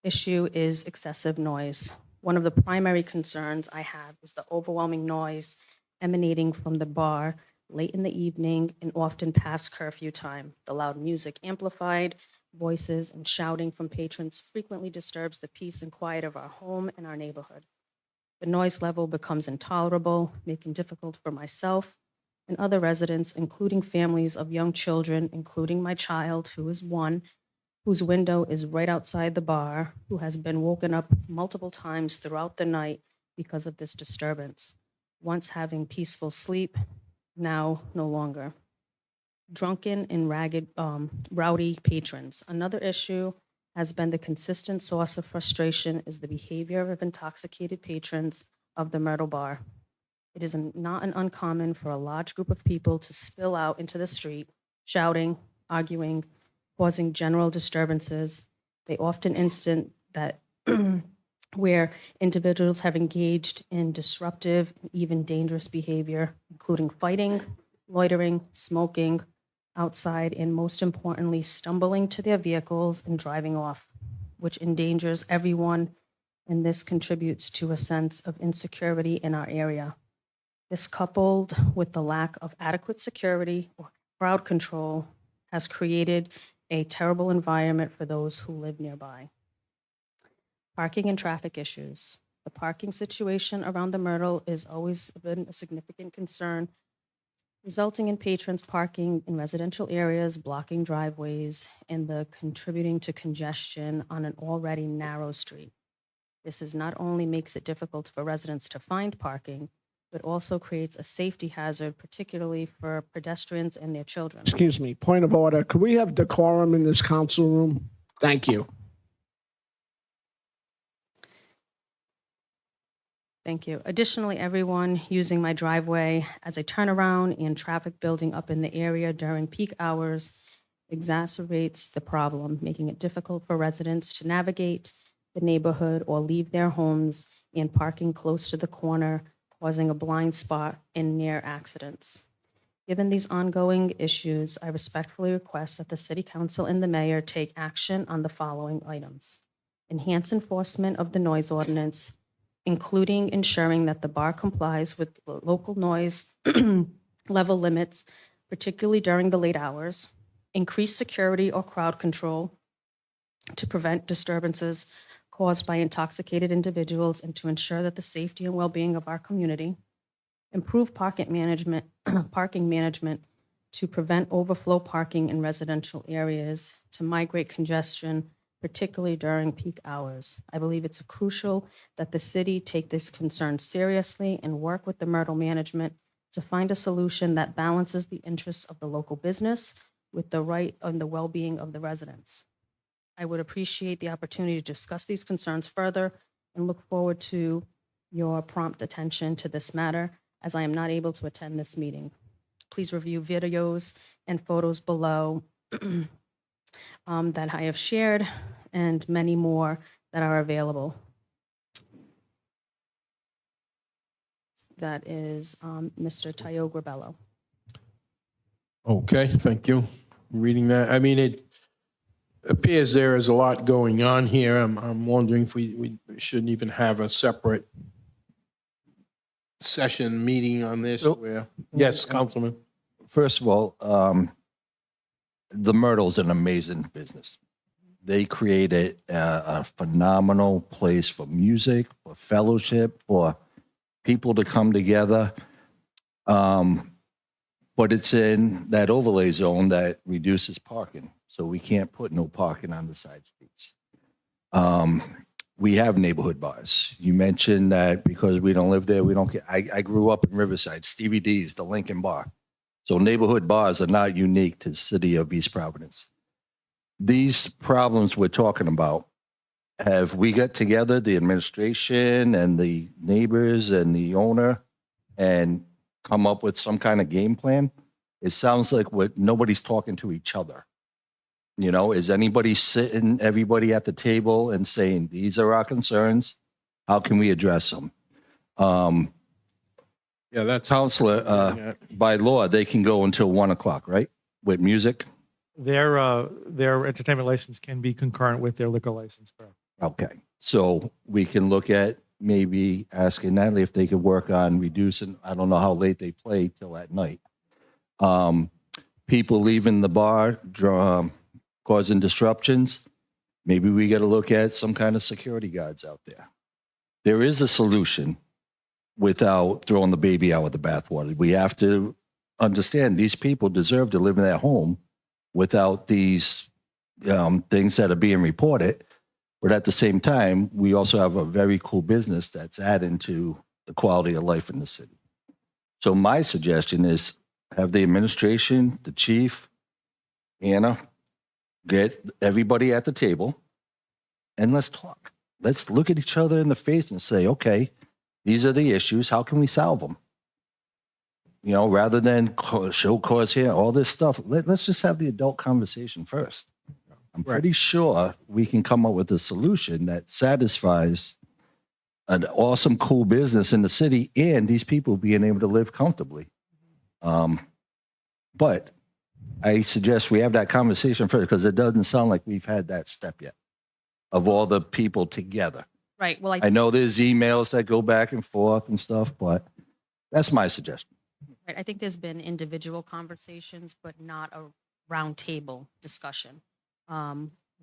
issue is excessive noise. One of the primary concerns I have is the overwhelming noise emanating from the bar late in the evening and often past curfew time. The loud music amplified, voices and shouting from patrons frequently disturbs the peace and quiet of our home and our neighborhood. The noise level becomes intolerable, making it difficult for myself and other residents, including families of young children, including my child, who is one, whose window is right outside the bar, who has been woken up multiple times throughout the night because of this disturbance. Once having peaceful sleep, now no longer. Drunken and rowdy patrons. Another issue has been the consistent source of frustration is the behavior of intoxicated patrons of the Myrtle Bar. It is not uncommon for a large group of people to spill out into the street, shouting, arguing, causing general disturbances. They often instant that where individuals have engaged in disruptive and even dangerous behavior, including fighting, loitering, smoking outside, and most importantly, stumbling to their vehicles and driving off, which endangers everyone, and this contributes to a sense of insecurity in our area. This, coupled with the lack of adequate security or crowd control, has created a terrible environment for those who live nearby. Parking and traffic issues. The parking situation around the Myrtle has always been a significant concern, resulting in patrons parking in residential areas, blocking driveways, and contributing to congestion on an already narrow street. This not only makes it difficult for residents to find parking, but also creates a safety hazard, particularly for pedestrians and their children. Excuse me, point of order. Could we have decorum in this council room? Thank you. Thank you. Additionally, everyone using my driveway as a turnaround and traffic building up in the area during peak hours exacerbates the problem, making it difficult for residents to navigate the neighborhood or leave their homes, and parking close to the corner, causing a blind spot and near accidents. Given these ongoing issues, I respectfully request that the City Council and the Mayor take action on the following items. Enhance enforcement of the noise ordinance, including ensuring that the bar complies with local noise level limits, particularly during the late hours. Increase security or crowd control to prevent disturbances caused by intoxicated individuals and to ensure that the safety and well-being of our community. Improve parking management to prevent overflow parking in residential areas, to migrate congestion, particularly during peak hours. I believe it's crucial that the city take this concern seriously and work with the Myrtle management to find a solution that balances the interests of the local business with the right and the well-being of the residents. I would appreciate the opportunity to discuss these concerns further and look forward to your prompt attention to this matter, as I am not able to attend this meeting. Please review videos and photos below that I have shared, and many more that are available. That is Mr. Tayo Grabello. Okay, thank you. Reading that, I mean, it appears there is a lot going on here. I'm wondering if we shouldn't even have a separate session meeting on this So- where, yes, Councilman. First of all, the Myrtle's an amazing business. They created a phenomenal place for music, for fellowship, for people to come together. But it's in that overlay zone that reduces parking. So we can't put no parking on the side streets. We have neighborhood bars. You mentioned that because we don't live there, we don't get, I grew up in Riverside, Stevie D's, the Lincoln Bar. So neighborhood bars are not unique to the city of East Providence. These problems we're talking about, have we got together, the administration and the neighbors and the owner, and come up with some kind of game plan? It sounds like nobody's talking to each other. You know, is anybody sitting, everybody at the table and saying, these are our concerns? How can we address them? Yeah, that's. Counselor, by law, they can go until 1 o'clock, right? With music? Their entertainment license can be concurrent with their liquor license, correct? Okay. So we can look at maybe asking Natalie if they could work on reducing, I don't know how late they play till at night. People leaving the bar, causing disruptions. Maybe we got to look at some kind of security guards out there. There is a solution without throwing the baby out with the bathwater. We have to understand these people deserve to live in their home without these things that are being reported. But at the same time, we also have a very cool business that's adding to the quality of life in the city. So my suggestion is have the administration, the chief, Anna, get everybody at the table and let's talk. Let's look at each other in the face and say, okay, these are the issues. How can we solve them? You know, rather than show cause here, all this stuff, let's just have the adult conversation first. I'm pretty sure we can come up with a solution that satisfies an awesome, cool business in the city and these people being able to live comfortably. But I suggest we have that conversation first because it doesn't sound like we've had that step yet of all the people together. Right. Well, I know there's emails that go back and forth and stuff, but that's my suggestion. right, I think there's been individual conversations, but not a roundtable discussion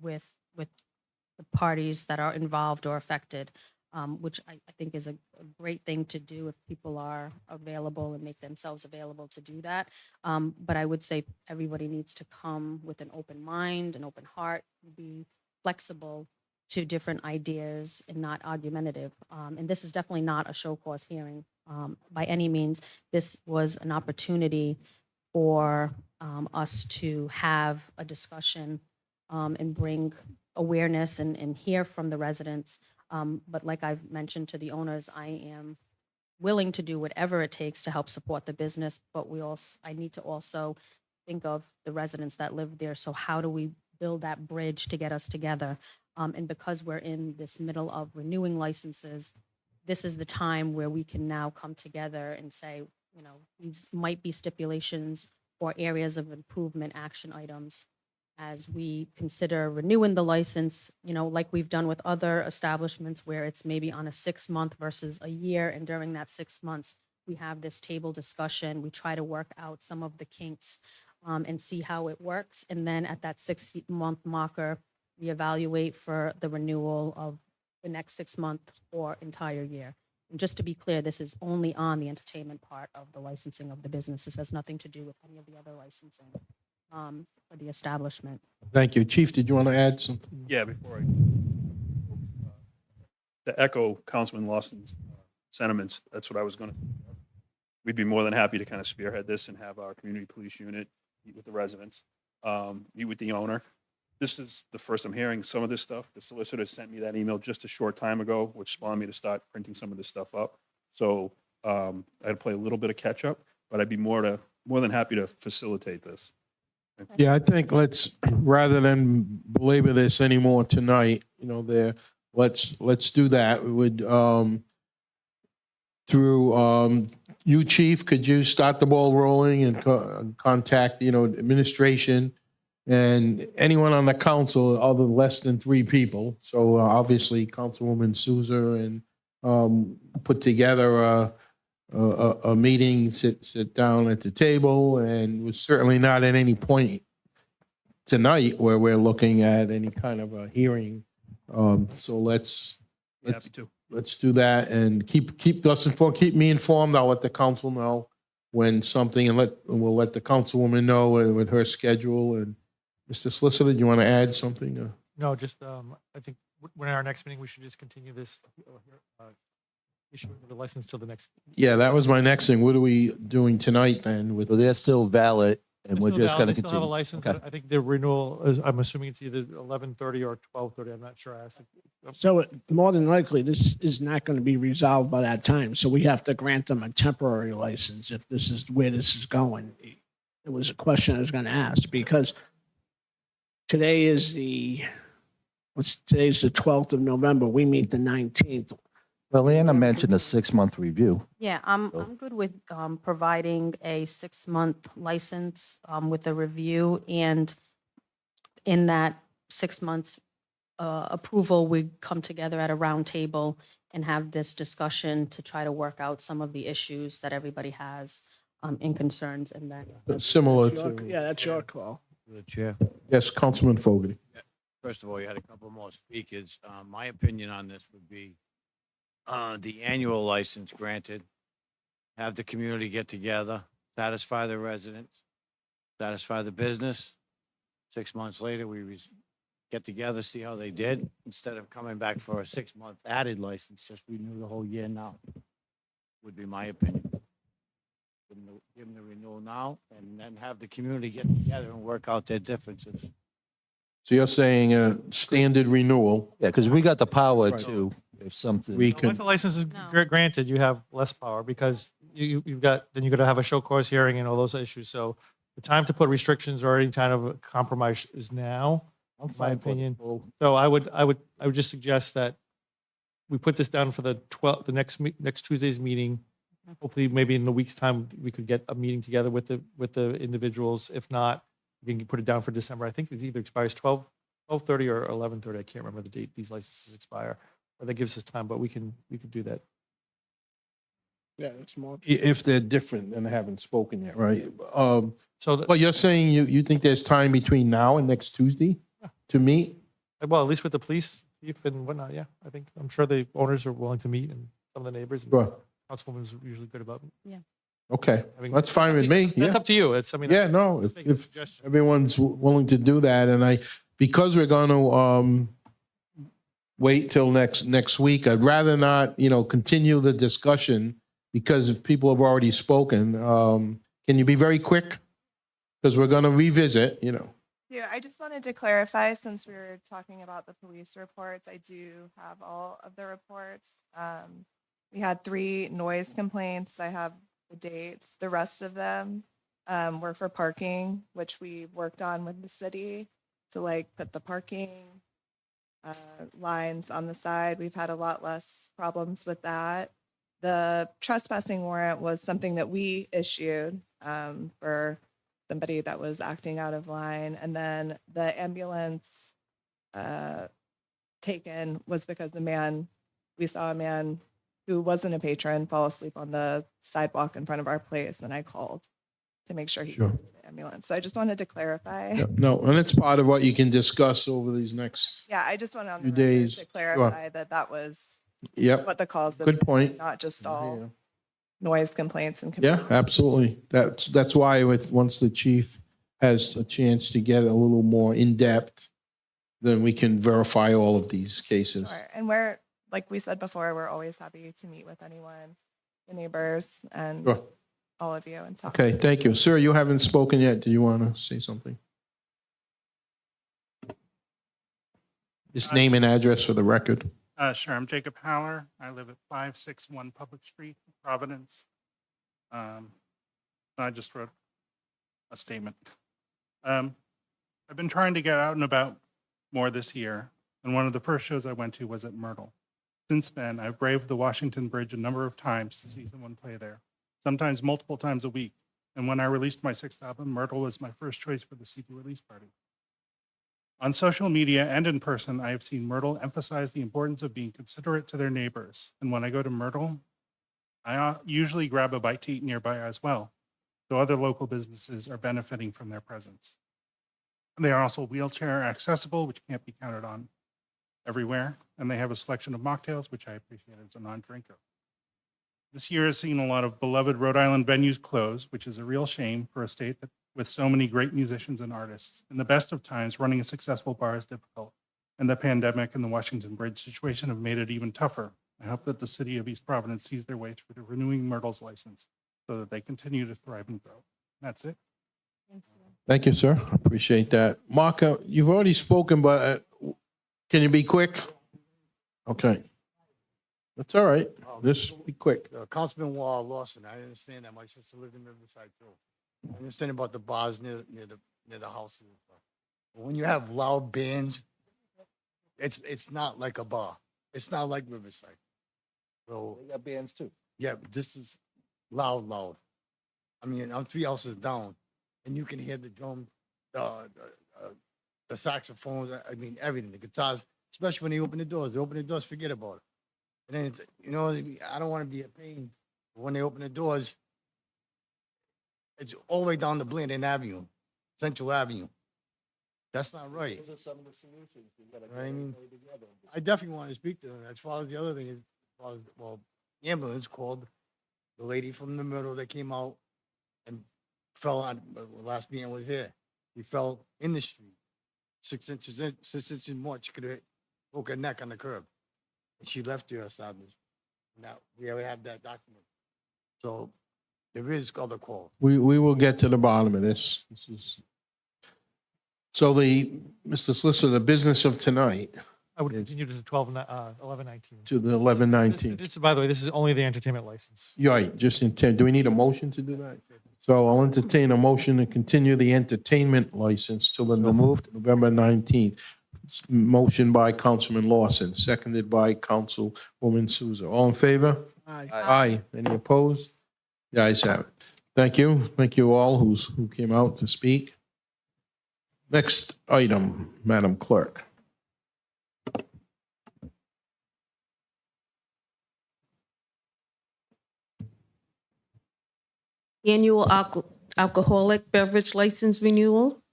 with the parties that are involved or affected, which I think is a great thing to do if people are available and make themselves available to do that. But I would say everybody needs to come with an open mind, an open heart, be flexible to different ideas and not argumentative. And this is definitely not a show cause hearing by any means. This was an opportunity for us to have a discussion and bring awareness and hear from the residents. But like I've mentioned to the owners, I am willing to do whatever it takes to help support the business, but I need to also think of the residents that live there. So how do we build that bridge to get us together? And because we're in this middle of renewing licenses, this is the time where we can now come together and say, you know, these might be stipulations or areas of improvement action items as we consider renewing the license, you know, like we've done with other establishments where it's maybe on a 6-month versus a year. And during that 6 months, we have this table discussion. We try to work out some of the kinks and see how it works. And then at that 6-month marker, we evaluate for the renewal of the next 6 month or entire year. And just to be clear, this is only on the entertainment part of the licensing of the business. This has nothing to do with any of the other licensing for the establishment. Thank you. Chief, did you want to add something? Yeah, before to echo Councilman Lawson's sentiments, that's what I was going to. We'd be more than happy to kind of spearhead this and have our community police unit meet with the residents, meet with the owner. This is the first I'm hearing some of this stuff. The solicitor sent me that email just a short time ago, which spawned me to start printing some of this stuff up. So I had to play a little bit of catch up, but I'd be more than happy to facilitate this. Yeah, I think rather than belabor this anymore tonight, you know, let's do that. We would, through you, Chief, could you start the ball rolling and contact, you know, administration and anyone on the council other less than 3 people. So obviously Councilwoman Souza and put together a meeting, sit down at the table, and was certainly not at any point tonight where we're looking at any kind of a hearing. So let's Happy to. do that and keep us informed. Keep me informed. I'll let the council know. when something, and we'll let the councilwoman know with her schedule. And Mr. Solicitor, do you want to add something? No, just, I think when our next meeting, we should just continue this issuing of the license till the next. Yeah, that was my next thing. What are we doing tonight then with? So they're still valid, and we're Still just valid, going to they still have a continue. license. Okay. I think the renewal is, I'm assuming it's either 11:30 or 12:30. I'm not sure. I asked. So more than likely, this is not going to be resolved by that time. So we have to grant them a temporary license if this is where this is going. It was a question I was going to ask because today is today's the 12th of November. We meet the 19th. Well, Anna mentioned a 6-month review. Yeah, I'm good with providing a 6-month license with a review, and in that 6 months approval, we come together at a round table and have this discussion to try to work out some of the issues that everybody has and concerns, and then. Similar That's your- to, Yeah, that's your call. The chair. yes, Councilman Fogarty. First of all, you had a couple more speakers. My opinion on this would be the annual license granted, have the community get together, satisfy the residents, satisfy the business. 6 months later, get together, see how they did, instead of coming back for a 6-month added license, just renew the whole year now, would be my opinion. Give them the renewal now, and then have the community get together and work out their differences. So you're saying a standard renewal, Yeah, because we got the power Right. to, if something. we Once could, the license is No. granted, you have less power because you've got, then you're going to have a show cause hearing and all those issues. So the time to put restrictions or any kind of a compromise is now, I'm my fine for it. opinion. So I would just suggest that we put this down for the 12th, the next Tuesday's meeting. Hopefully, maybe in a week's time, we could get a meeting together with the individuals. If not, we can put it down for December. I think it either expires 12:30 or 11:30. I can't remember the date these licenses expire. Or that gives us time, but we can do that. Yeah, it's more. if they're different and haven't spoken yet, right? So, Well, you're saying you think there's time between now and next Tuesday to meet? well, at least with the police chief and whatnot, yeah. I'm sure the owners are willing to meet and some of the neighbors. Sure. Councilwoman's usually good about Okay, having. that's fine with me. That's Yeah, up to you. yeah, no, Make a if suggestion. everyone's willing to do that, and because we're going to wait till next week, I'd rather not, continue the discussion because if people have already spoken, can you be very quick? Because we're going to revisit, Yeah, I just wanted to clarify, since we were talking about the police reports, I do have all of the reports. We had 3 noise complaints. I have the dates. The rest of them were for parking, which we worked on with the city to put the parking lines on the side. We've had a lot less problems with that. The trespassing warrant was something that we issued for somebody that was acting out of line. And then the ambulance taken was because we saw a man who wasn't a patron fall asleep on the sidewalk in front of our place. And I called to make sure he Sure. could get the ambulance. So I just wanted to clarify. Yep, no, and it's part of what you can discuss over these next, Yeah, I just wanted on Few the record days. to clarify that was yep, what the calls, that good point. not just all Yeah. noise complaints and. Yeah, absolutely. That's why once the chief has a chance to get a little more in-depth, then we can verify all of these cases. Sure. And we're, like we said before, we're always happy to meet with anyone, the neighbors and Sure. all of you and talk. Okay, thank you. Sir, you haven't spoken yet. Do you want to say something? Just name and address for the record. Sure. I'm Jacob Haller. I live at 561 Public Street, Providence. I just wrote a statement. I've been trying to get out and about more this year, and one of the first shows I went to was at Myrtle. Since then, I've braved the Washington Bridge a number of times to see someone play there, sometimes multiple times a week. And when I released my 6th album, Myrtle was my first choice for the CD release party. On social media and in person, I have seen Myrtle emphasize the importance of being considerate to their neighbors. And when I go to Myrtle, I usually grab a bite to eat nearby as well, so other local businesses are benefiting from their presence. They are also wheelchair accessible, which can't be counted on everywhere, and they have a selection of mocktails, which I appreciate as a non-drinker. This year has seen a lot of beloved Rhode Island venues close, which is a real shame for a state that, with so many great musicians and artists. In the best of times, running a successful bar is difficult, and the pandemic and the Washington Bridge situation have made it even tougher. I hope that the city of East Providence sees their way through to renewing Myrtle's license so that they continue to thrive and grow. That's it. Thank you, sir. Appreciate that. Mark, you've already spoken, but can you be quick? Okay. That's all right. Just be quick. Councilman Lawson, I understand that. My sister lived in Riverside too. I understand about the bars near the houses and stuff. But when you have loud bands, it's not like a bar. It's not like Riverside. So We got bands too. yeah, but this is loud. I mean, I'm 3 houses down, and you can hear the drum, the saxophones. I mean, everything. The guitars, especially when they open the doors. They open the doors, forget about it. And then I don't want to be a pain. But when they open the doors, it's all the way down to Blandon Avenue, Central Avenue. That's not right. Those are some of the solutions. We gotta Right, I mean, everybody together. I definitely want to speak to them. As far as the other thing is, well, the ambulance called the lady from the middle that came out and fell on, the last man was here. He fell in the street. 6 inches more, she could have broke her neck on the curb. And she left her established. Now, we have that document. So there is other calls. We will get to the bottom of this. This is, so Mr. Solicitor, the business of tonight I would continue to 11:19. to the 11:19. By the way, this is only the entertainment license. You're right, just intent. Do we need a motion to do that? So I'll entertain a motion to continue the entertainment license till the So moved. November 19th. It's motion by Councilman Lawson, seconded by Councilwoman Souza. All in favor? Aye. Aye. Any opposed? The ayes have it. Thank you. Thank you all who came out to speak. Next item, Madam Clerk. Annual alcoholic beverage license renewal.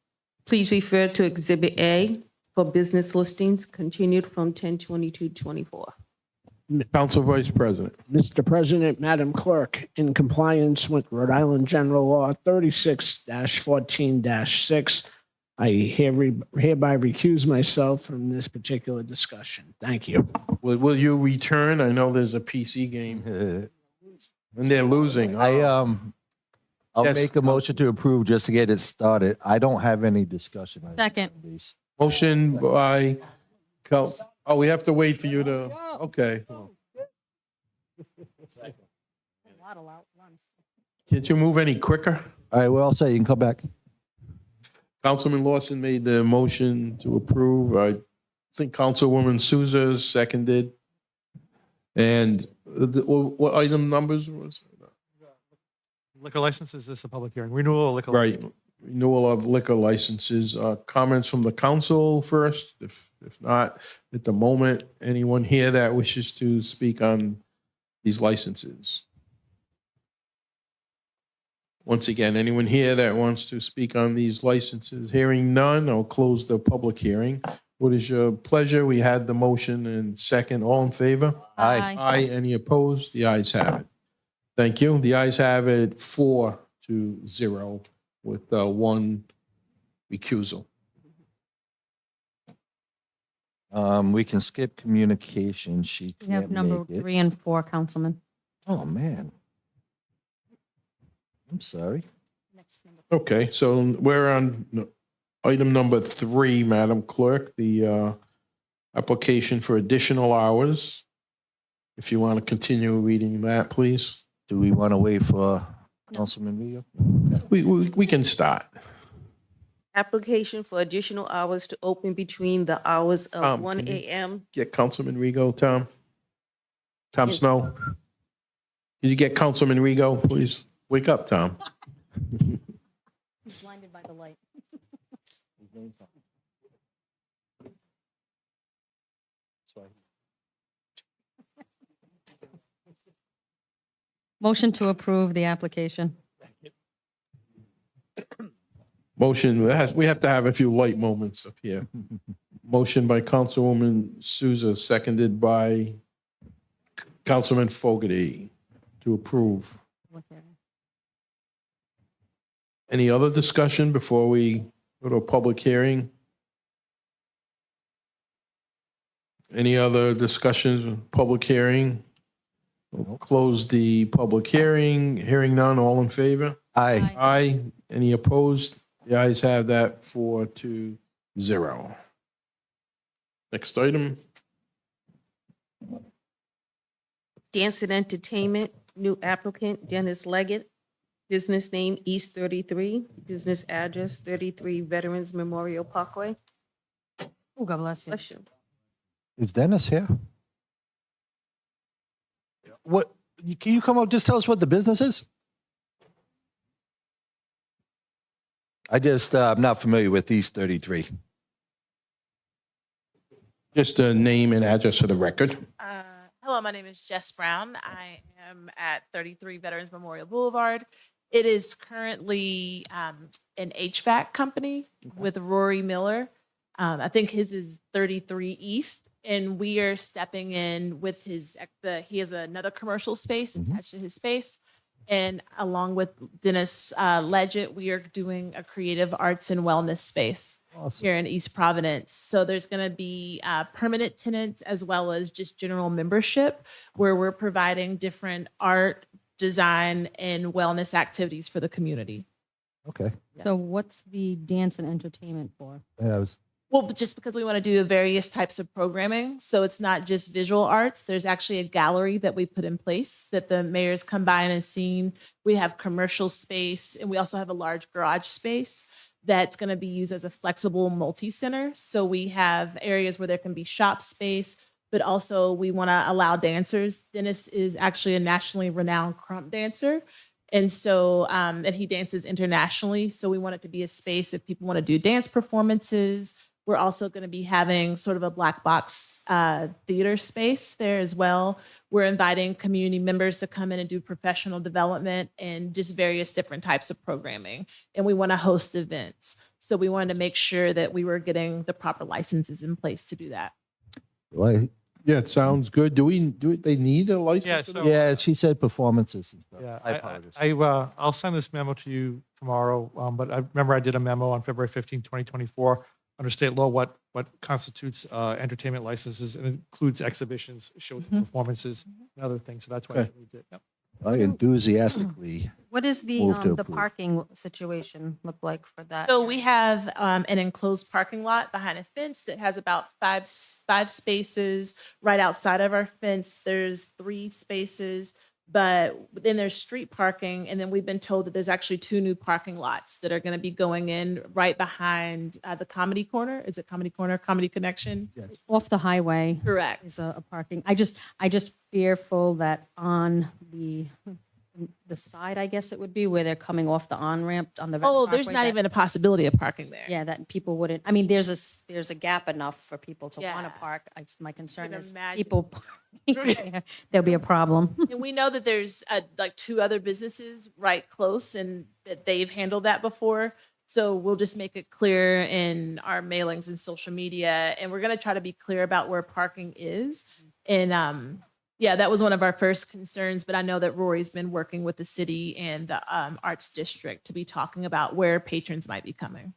Please refer to Exhibit A for business listings continued from 10/22/24. Council Vice President. Mr. President, Madam Clerk, in compliance with Rhode Island General Law 36-14-6, I hereby recuse myself from this particular discussion. Thank you. Will you return? I know there's a PC game and they're losing. I'll Yes. make a motion to approve just to get it started. I don't have any discussion. on Second. these. Motion by oh, we have to wait for you to, okay. Can't you move any quicker? All right, well, I'll say you can come back. Councilman Lawson made the motion to approve. I think Councilwoman Souza seconded. And what item numbers was? Liquor licenses, this is a public hearing. Renewal of liquor. Right, renewal of liquor licenses. Comments from the council first? If not, at the moment, anyone here that wishes to speak on these licenses? Once again, anyone here that wants to speak on these licenses? Hearing none, I'll close the public hearing. What is your pleasure? We had the motion and second. All in favor? Aye. Aye. Any opposed? The ayes have it. Thank you. The ayes have it 4-0 with one recusal. We can skip communication. She We have can't number make it. 3 and 4, Councilman. Oh, man. I'm sorry. Okay, so we're on item number 3, Madam Clerk, the application for additional hours. If you want to continue reading that, please. Do we want to wait for Councilman Rio? We can start. Application for additional hours to open between the hours of 1 can you- a.m. Get Councilman Rigo, Tom. Tom Yes. Snow. Can you get Councilman Rigo, please? Wake up, Tom. He's blinded by the light. Motion to approve the application. Motion, we have to have a few light moments up here. Motion by Councilwoman Souza, seconded by Councilman Fogarty to approve. Any other discussion before we go to a public hearing? Any other discussions, public hearing? We'll close the public hearing. Hearing none, all in favor? Aye. Aye. Any opposed? The ayes have that 4-0. Next item. Dance and Entertainment, new applicant Dennis Leggett. Business name East 33, business address 33 Veterans Memorial Parkway. Oh, God bless you. Bless you. Is Dennis here? What, can you come up, just tell us what the business is? I'm not familiar with East 33. Just a name and address for the record. Hello, my name is Jess Brown. I am at 33 Veterans Memorial Boulevard. It is currently an HVAC company with Rory Miller. I think his is 33 East, and we are stepping in with he has another commercial space attached to his space. And along with Dennis Leggett, we are doing a creative arts and wellness space here in East Providence. So there's going to be permanent tenants as well as just general membership, where we're providing different art, design, and wellness activities for the community. Okay. So what's the dance and entertainment for? Yeah, Well, but just because we want to do various types of programming. So it's not just visual arts. There's actually a gallery that we put in place that the mayor's come by and has seen. We have commercial space, and we also have a large garage space that's going to be used as a flexible multi-center. So we have areas where there can be shop space, but also we want to allow dancers. Dennis is actually a nationally renowned crump dancer. And so, and he dances internationally. So we want it to be a space if people want to do dance performances. We're also going to be having sort of a black box theater space there as well. We're inviting community members to come in and do professional development and just various different types of programming. And we want to host events. So we wanted to make sure that we were getting the proper licenses in place to do that. Well, Yeah, it sounds good. They need a license? Yeah, for so- that? yeah, she said performances and stuff. Yeah, I apologize. I'll send this memo to you tomorrow, but I remember I did a memo on February 15, 2024, under state law, what constitutes entertainment licenses, and includes exhibitions, shows, performances, and other things. So that's why I Okay. moved it. Yep. I enthusiastically. What does Move to the approve. parking situation look like for that? So we have an enclosed parking lot behind a fence that has about five spaces. Right outside of our fence, there's 3 spaces, but then there's street parking. And then we've been told that there's actually 2 new parking lots that are going to be going in right behind the Comedy Corner. Is it Comedy Corner, Comedy Connection? Off the highway Correct. is a parking. I just fearful that on the side, I guess it would be, where they're coming off the on-ramp on the. Vets Oh, there's Parkway, not that- even a possibility of parking there. Yeah, that people wouldn't, I mean, there's a gap enough for people to want Yeah. to park. My concern can is imagine. people, parking there. There'll be a problem. And we know that there's like 2 other businesses right close and that they've handled that before. So we'll just make it clear in our mailings and social media. And we're going to try to be clear about where parking is. And yeah, that was one of our first concerns. But I know that Rory's been working with the city and the Arts District to be talking about where patrons might be coming.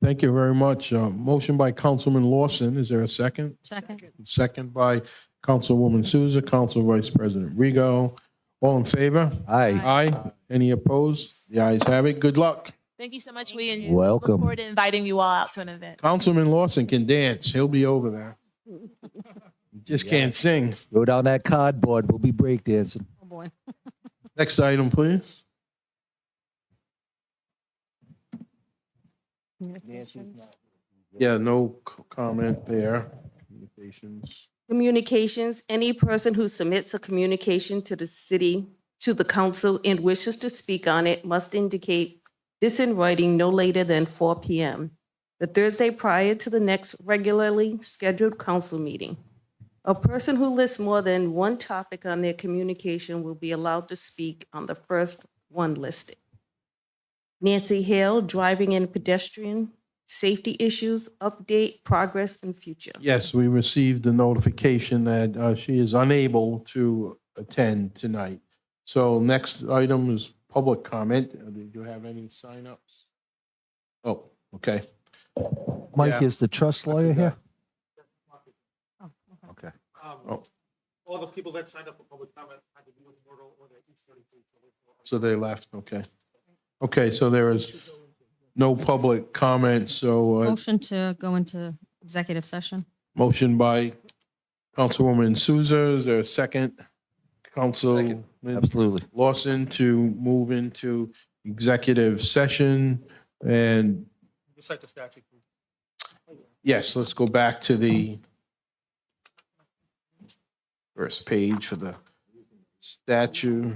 Thank you very much. Motion by Councilman Lawson. Is there a second? Second. Second by Councilwoman Souza, Council Vice President Rigo. All in favor? Aye. Aye. Any opposed? The ayes have it. Good luck. Thank you so much. We Welcome. look forward to inviting you all out to an event. Councilman Lawson can dance. He'll be over there. He just can't sing. Go down that cardboard. We'll be breakdancing. Oh, boy. Next item, please. Communications. Yeah, no comment there. Communications. Communications, any person who submits a communication to the city, to the council and wishes to speak on it must indicate this in writing no later than 4 p.m. the Thursday prior to the next regularly scheduled council meeting. A person who lists more than one topic on their communication will be allowed to speak on the first one listed. Nancy Hale, driving and pedestrian safety issues, update, progress, and future. Yes, we received the notification that she is unable to attend tonight. So next item is public comment. Did you have any signups? Oh, okay. Mike, Yeah. is the trust lawyer here? Okay. Oh. All the people that signed up for public comment had to do with Myrtle or the East 33. So they left, okay. Okay, so there is no public comment, so Motion to go into executive session. motion by Councilwoman Souza, is there a second? Councilman Absolutely. Lawson to move into executive session, and Recite the statute, please. yes, let's go back to the first page for the statute.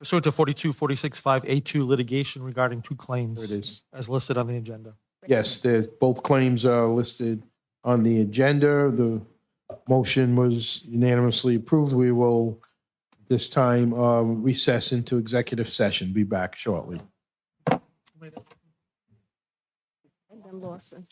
Pursuant to 42465A2 litigation regarding two claims. There it is. As listed on the agenda. Yes, there's, both claims are listed on the agenda. The motion was unanimously approved. We will this time recess into executive session. Be back shortly. And then Lawson.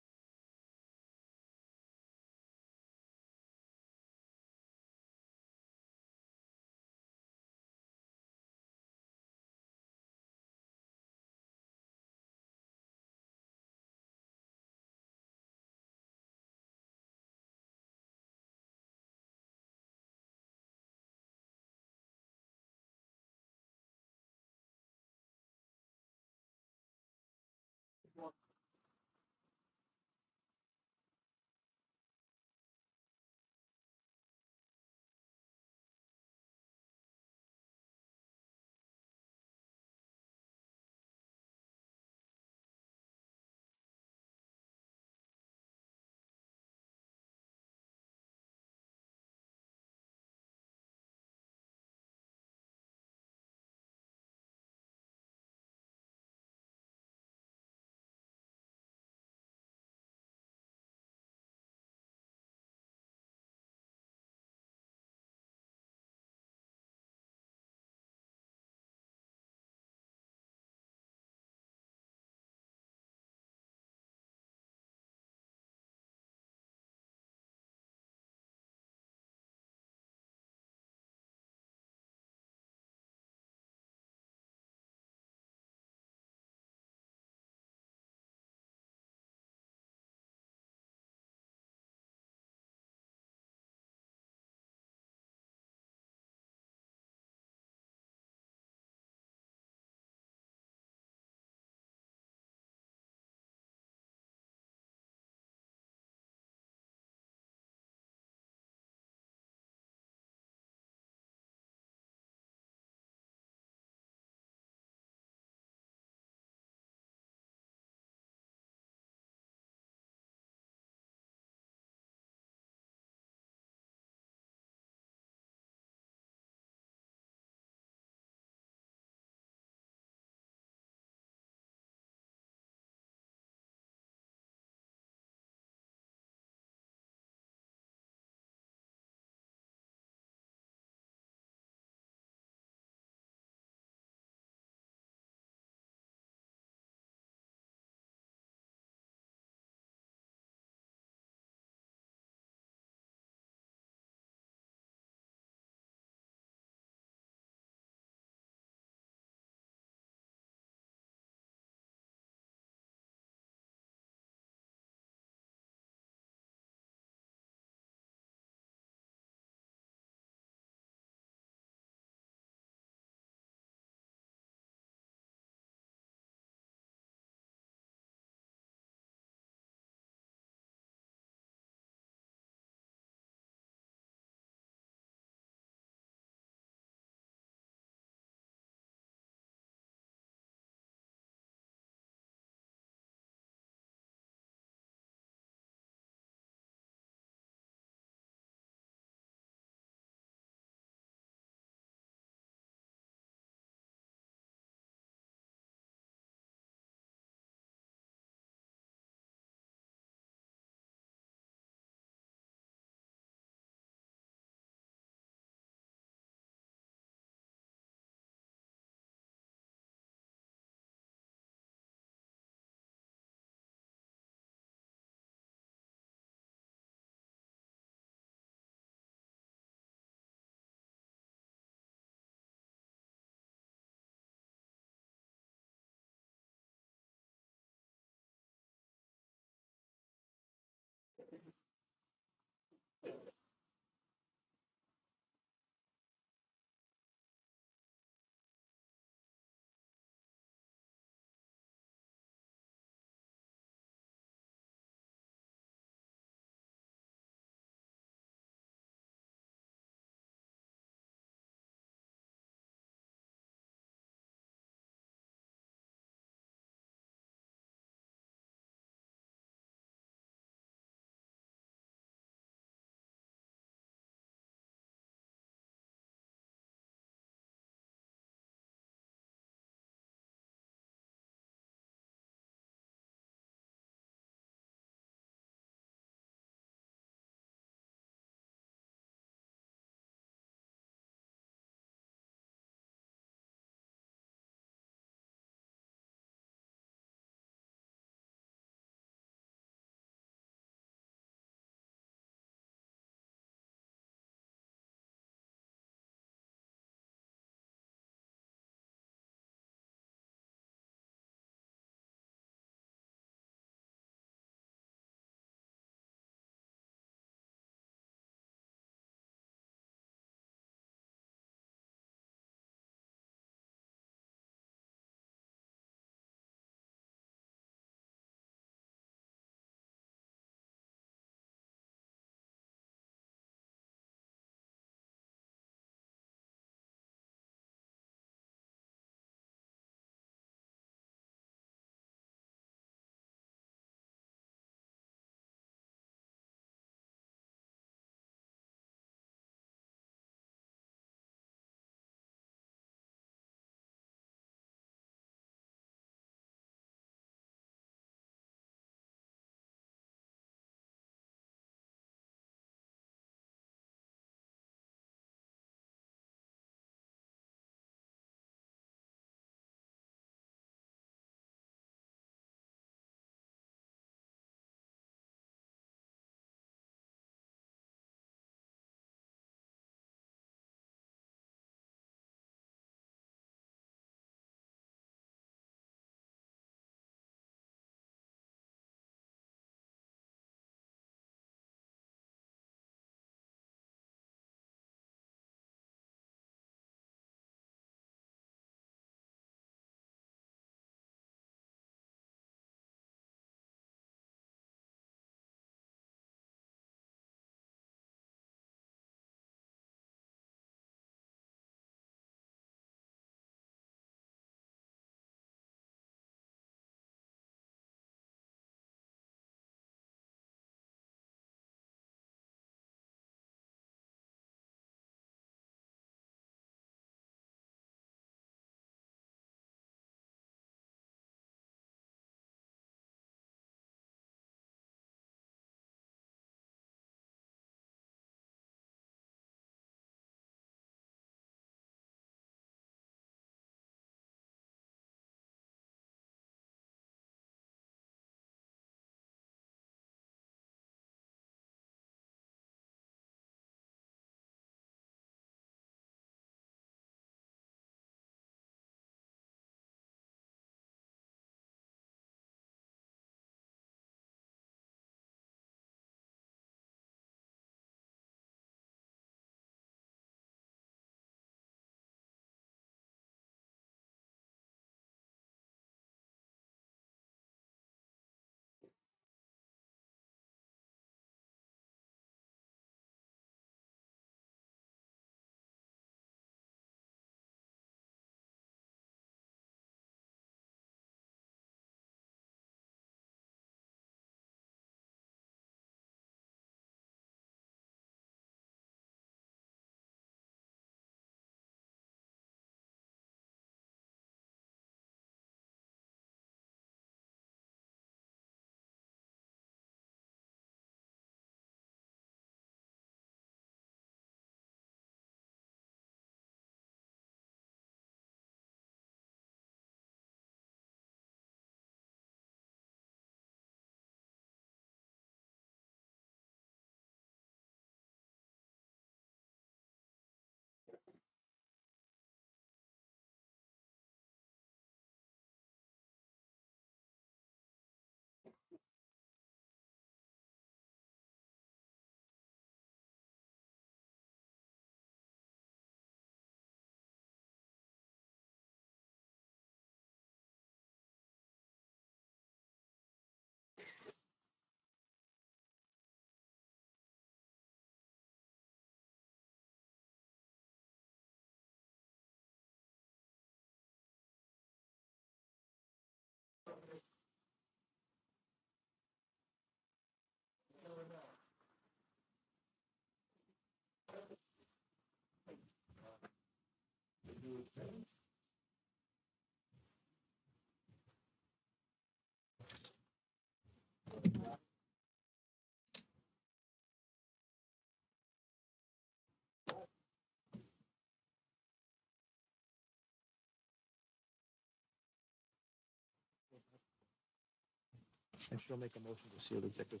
And she'll make a motion to seal the executive.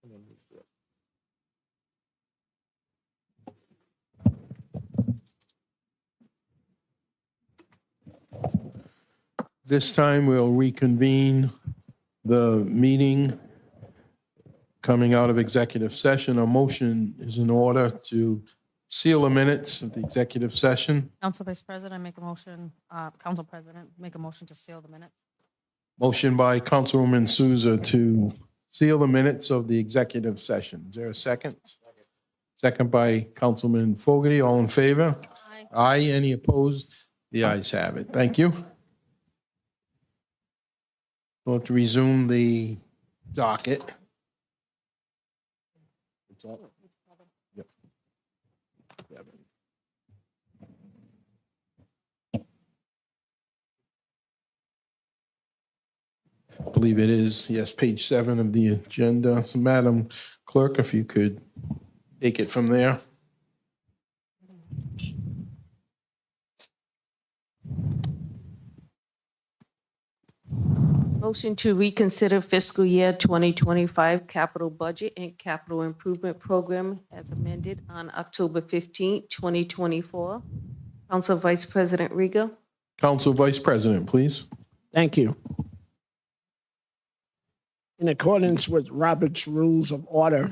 And then move through it. This time, we'll reconvene the meeting coming out of executive session. A motion is in order to seal the minutes of the executive session. Council Vice President, make a motion, Council President, make a motion to seal the minutes. Motion by Councilwoman Souza to seal the minutes of the executive session. Is there a second? Second by Councilman Fogarty. All in favor? Aye. Aye. Any opposed? The ayes have it. Thank you. We'll have to resume the docket. It's all- Yep. I believe it is, yes, page 7 of the agenda. So Madam Clerk, if you could take it from there. Motion to reconsider fiscal year 2025 capital budget and capital improvement program as amended on October 15, 2024. Council Vice President Riga. Council Vice President, please. Thank you. In accordance with Robert's Rules of Order,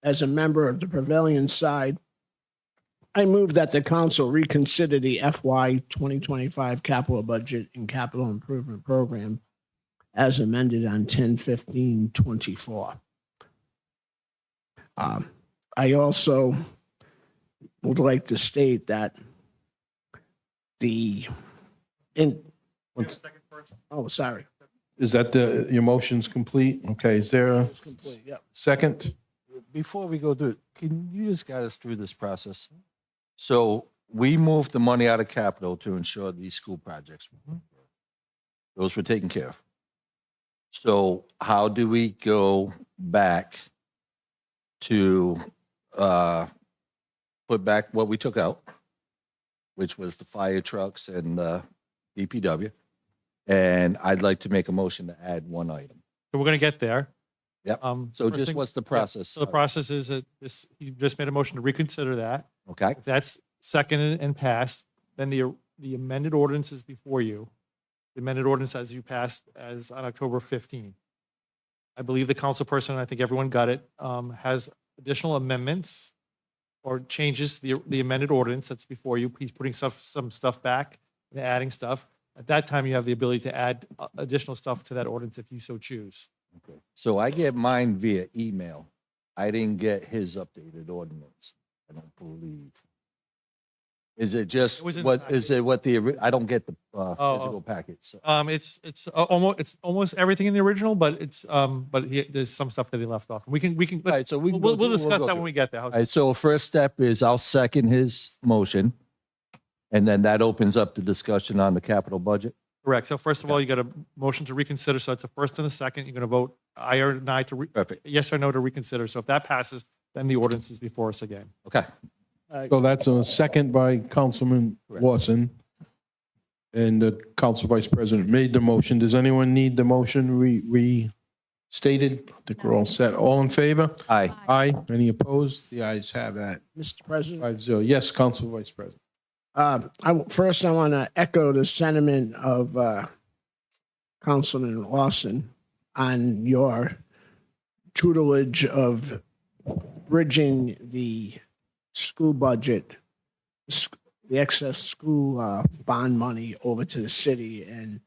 as a member of the prevailing side, I move that the council reconsider the FY 2025 capital budget and capital improvement program as amended on 10/15/24. I also would like to state that oh, sorry. Is that your motion's complete? Okay, is there a Complete, yep. second? Before we go through, it, can you just guide us through this process? So we moved the money out of capital to ensure these school projects. Those were taken care of. So how do we go back to put back what we took out, which was the fire trucks and the DPW? And I'd like to make a motion to add one item. So we're going to get there. Yep. So First just thing- what's the yeah, process? So the process is that you just made a motion to reconsider that. Okay, If that's seconded and passed, then the amended ordinance is before you. The amended ordinance as you passed as on October 15. I believe the council person, I think everyone got it, has additional amendments or changes to the amended ordinance that's before you. He's putting some stuff back and adding stuff. At that time, you have the ability to add additional stuff to that ordinance if you so choose. okay. So I get mine via email. I didn't get his updated ordinance. I don't believe. Is it just, It was in the what, is it what I don't get the physical oh. packets. It's almost everything in the original, but there's some stuff that he left off. We can, All right, so we can go we'll through- we'll discuss go that through. when we get there. All right, so first step is I'll second his motion. And then that opens up the discussion on the capital budget. Correct. So first of all, you got a motion to reconsider. So it's a first and a second. You're going to vote aye or nay to, Perfect. yes or no to reconsider. So if that passes, then the ordinance is before us again. Okay. So that's a second by Councilman Correct. Watson. And the Council Vice President made the motion. Does anyone need the motion restated? I think we're all set. All in favor? Aye. Aye. Any opposed? The ayes have that. Mr. President. 5-0. Yes, Council Vice President. First, I want to echo the sentiment of Councilman Lawson on your tutelage of bridging the school budget, the excess school bond money over to the city, and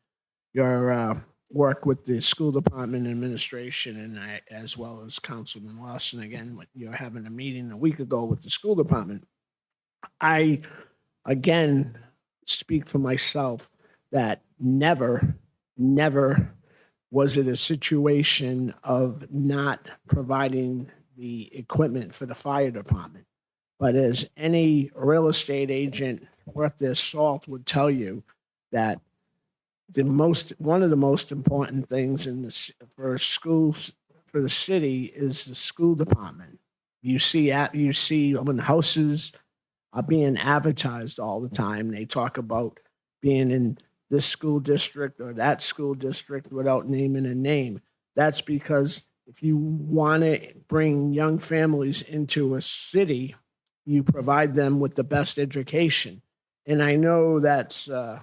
your work with the school department administration, and as well as Councilman Lawson. Again, you're having a meeting a week ago with the school department. I again speak for myself that never was it a situation of not providing the equipment for the fire department. But as any real estate agent worth their salt would tell you that one of the most important things in this for schools for the city is the school department. You see when houses are being advertised all the time, they talk about being in this school district or that school district without naming a name. That's because if you want to bring young families into a city, you provide them with the best education. And I know that's the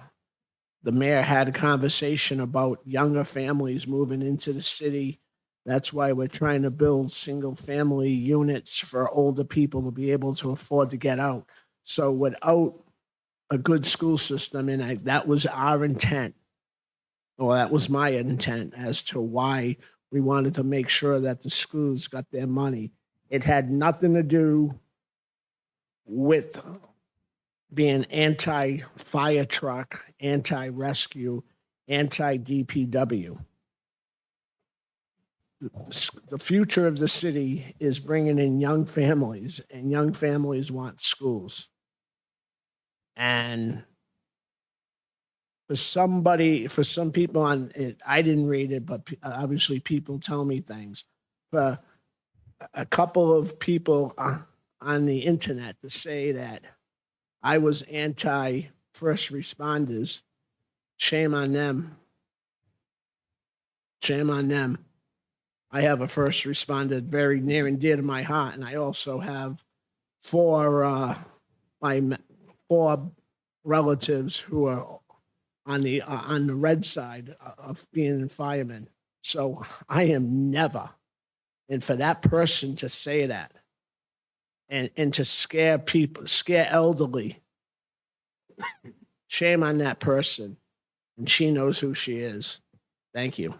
mayor had a conversation about younger families moving into the city. That's why we're trying to build single family units for older people to be able to afford to get out. So without a good school system, and that was our intent, or that was my intent as to why we wanted to make sure that the schools got their money. It had nothing to do with being anti-fire truck, anti-rescue, anti-DPW. The future of the city is bringing in young families, and young families want schools. And for some people on it, I didn't read it, but obviously people tell me things. For a couple of people on the internet to say that I was anti-first responders, shame on them. Shame on them. I have a first responder very near and dear to my heart, and I also have four relatives who are on the red side of being a fireman. So I am never, and for that person to say that, and to scare people, scare elderly, shame on that person, and she knows who she is. Thank you.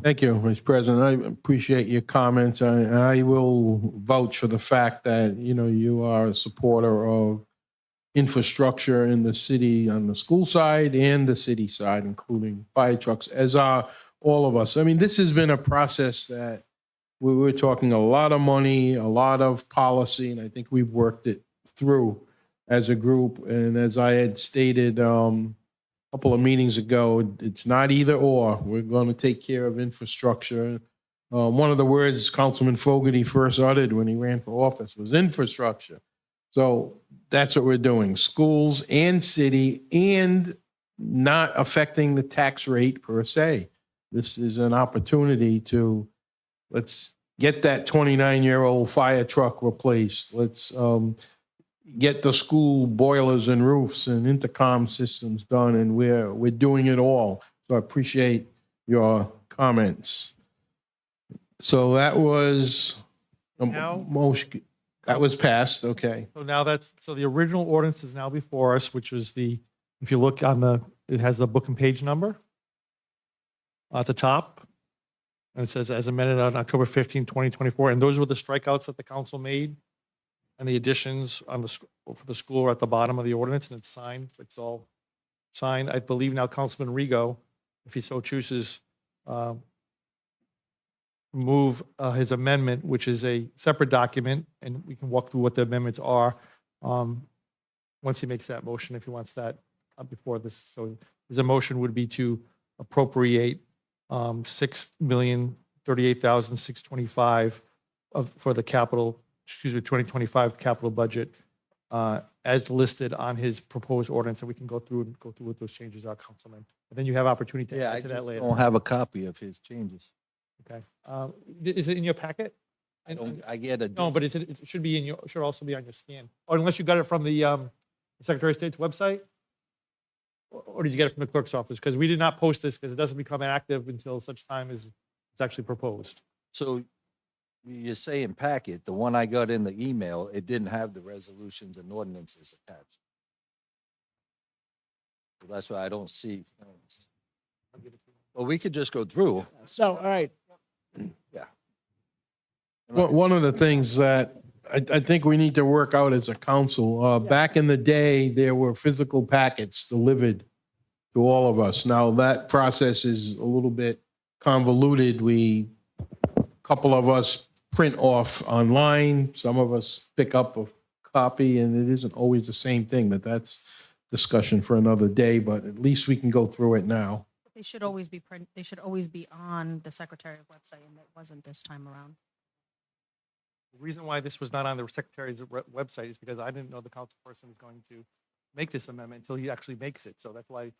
Thank you, Mr. President. I appreciate your comments. I will vouch for the fact that, you are a supporter of infrastructure in the city on the school side and the city side, including fire trucks, as are all of us. I mean, this has been a process that we were talking a lot of money, a lot of policy, and I think we've worked it through as a group. And as I had stated, couple of meetings ago, it's not either or. We're going to take care of infrastructure. One of the words Councilman Fogarty first uttered when he ran for office was infrastructure. So that's what we're doing, schools and city, and not affecting the tax rate per se. This is an opportunity to, let's get that 29-year-old fire truck replaced. Let's get the school boilers and roofs and intercom systems done, and we're doing it all. So I appreciate your comments. So that was a Now- motion. That was passed. Okay. So now so the original ordinance is now before us, which was if you look on it has the book and page number at the top. And it says as amended on October 15, 2024. And those were the strikeouts that the council made. And the additions for the school are at the bottom of the ordinance, and it's signed. It's all signed. I believe now Councilman Rigo, if he so chooses, move his amendment, which is a separate document, and we can walk through what the amendments are. Once he makes that motion, if he wants that before this. So his motion would be to appropriate $6,038,625 for the 2025 capital budget as listed on his proposed ordinance, and we can go through what those changes are, Councilman. And then you have opportunity to Yeah, add I to that later. don't have a copy of his changes. Okay. Is it in your packet? I get a. No, but it should be should also be on your scan. Or unless you got it from the Secretary of State's website? Or did you get it from the clerk's office? Because we did not post this because it doesn't become active until such time as it's actually proposed. So you're saying packet, the one I got in the email, it didn't have the resolutions and ordinances attached. So that's why I don't see. Well, we could just go through. So, all right. One of the things that I think we need to work out as a council, back in the day, there were physical packets delivered to all of us. Now that process is a little bit convoluted. A couple of us print off online. Some of us pick up a copy, and it isn't always the same thing, but that's discussion for another day, but at least we can go through it now. They should always be they should always be on the Secretariat website, and it wasn't this time around. The reason why this was not on the Secretary's website is because I didn't know the council person was going to make this amendment until he actually makes it. So that's why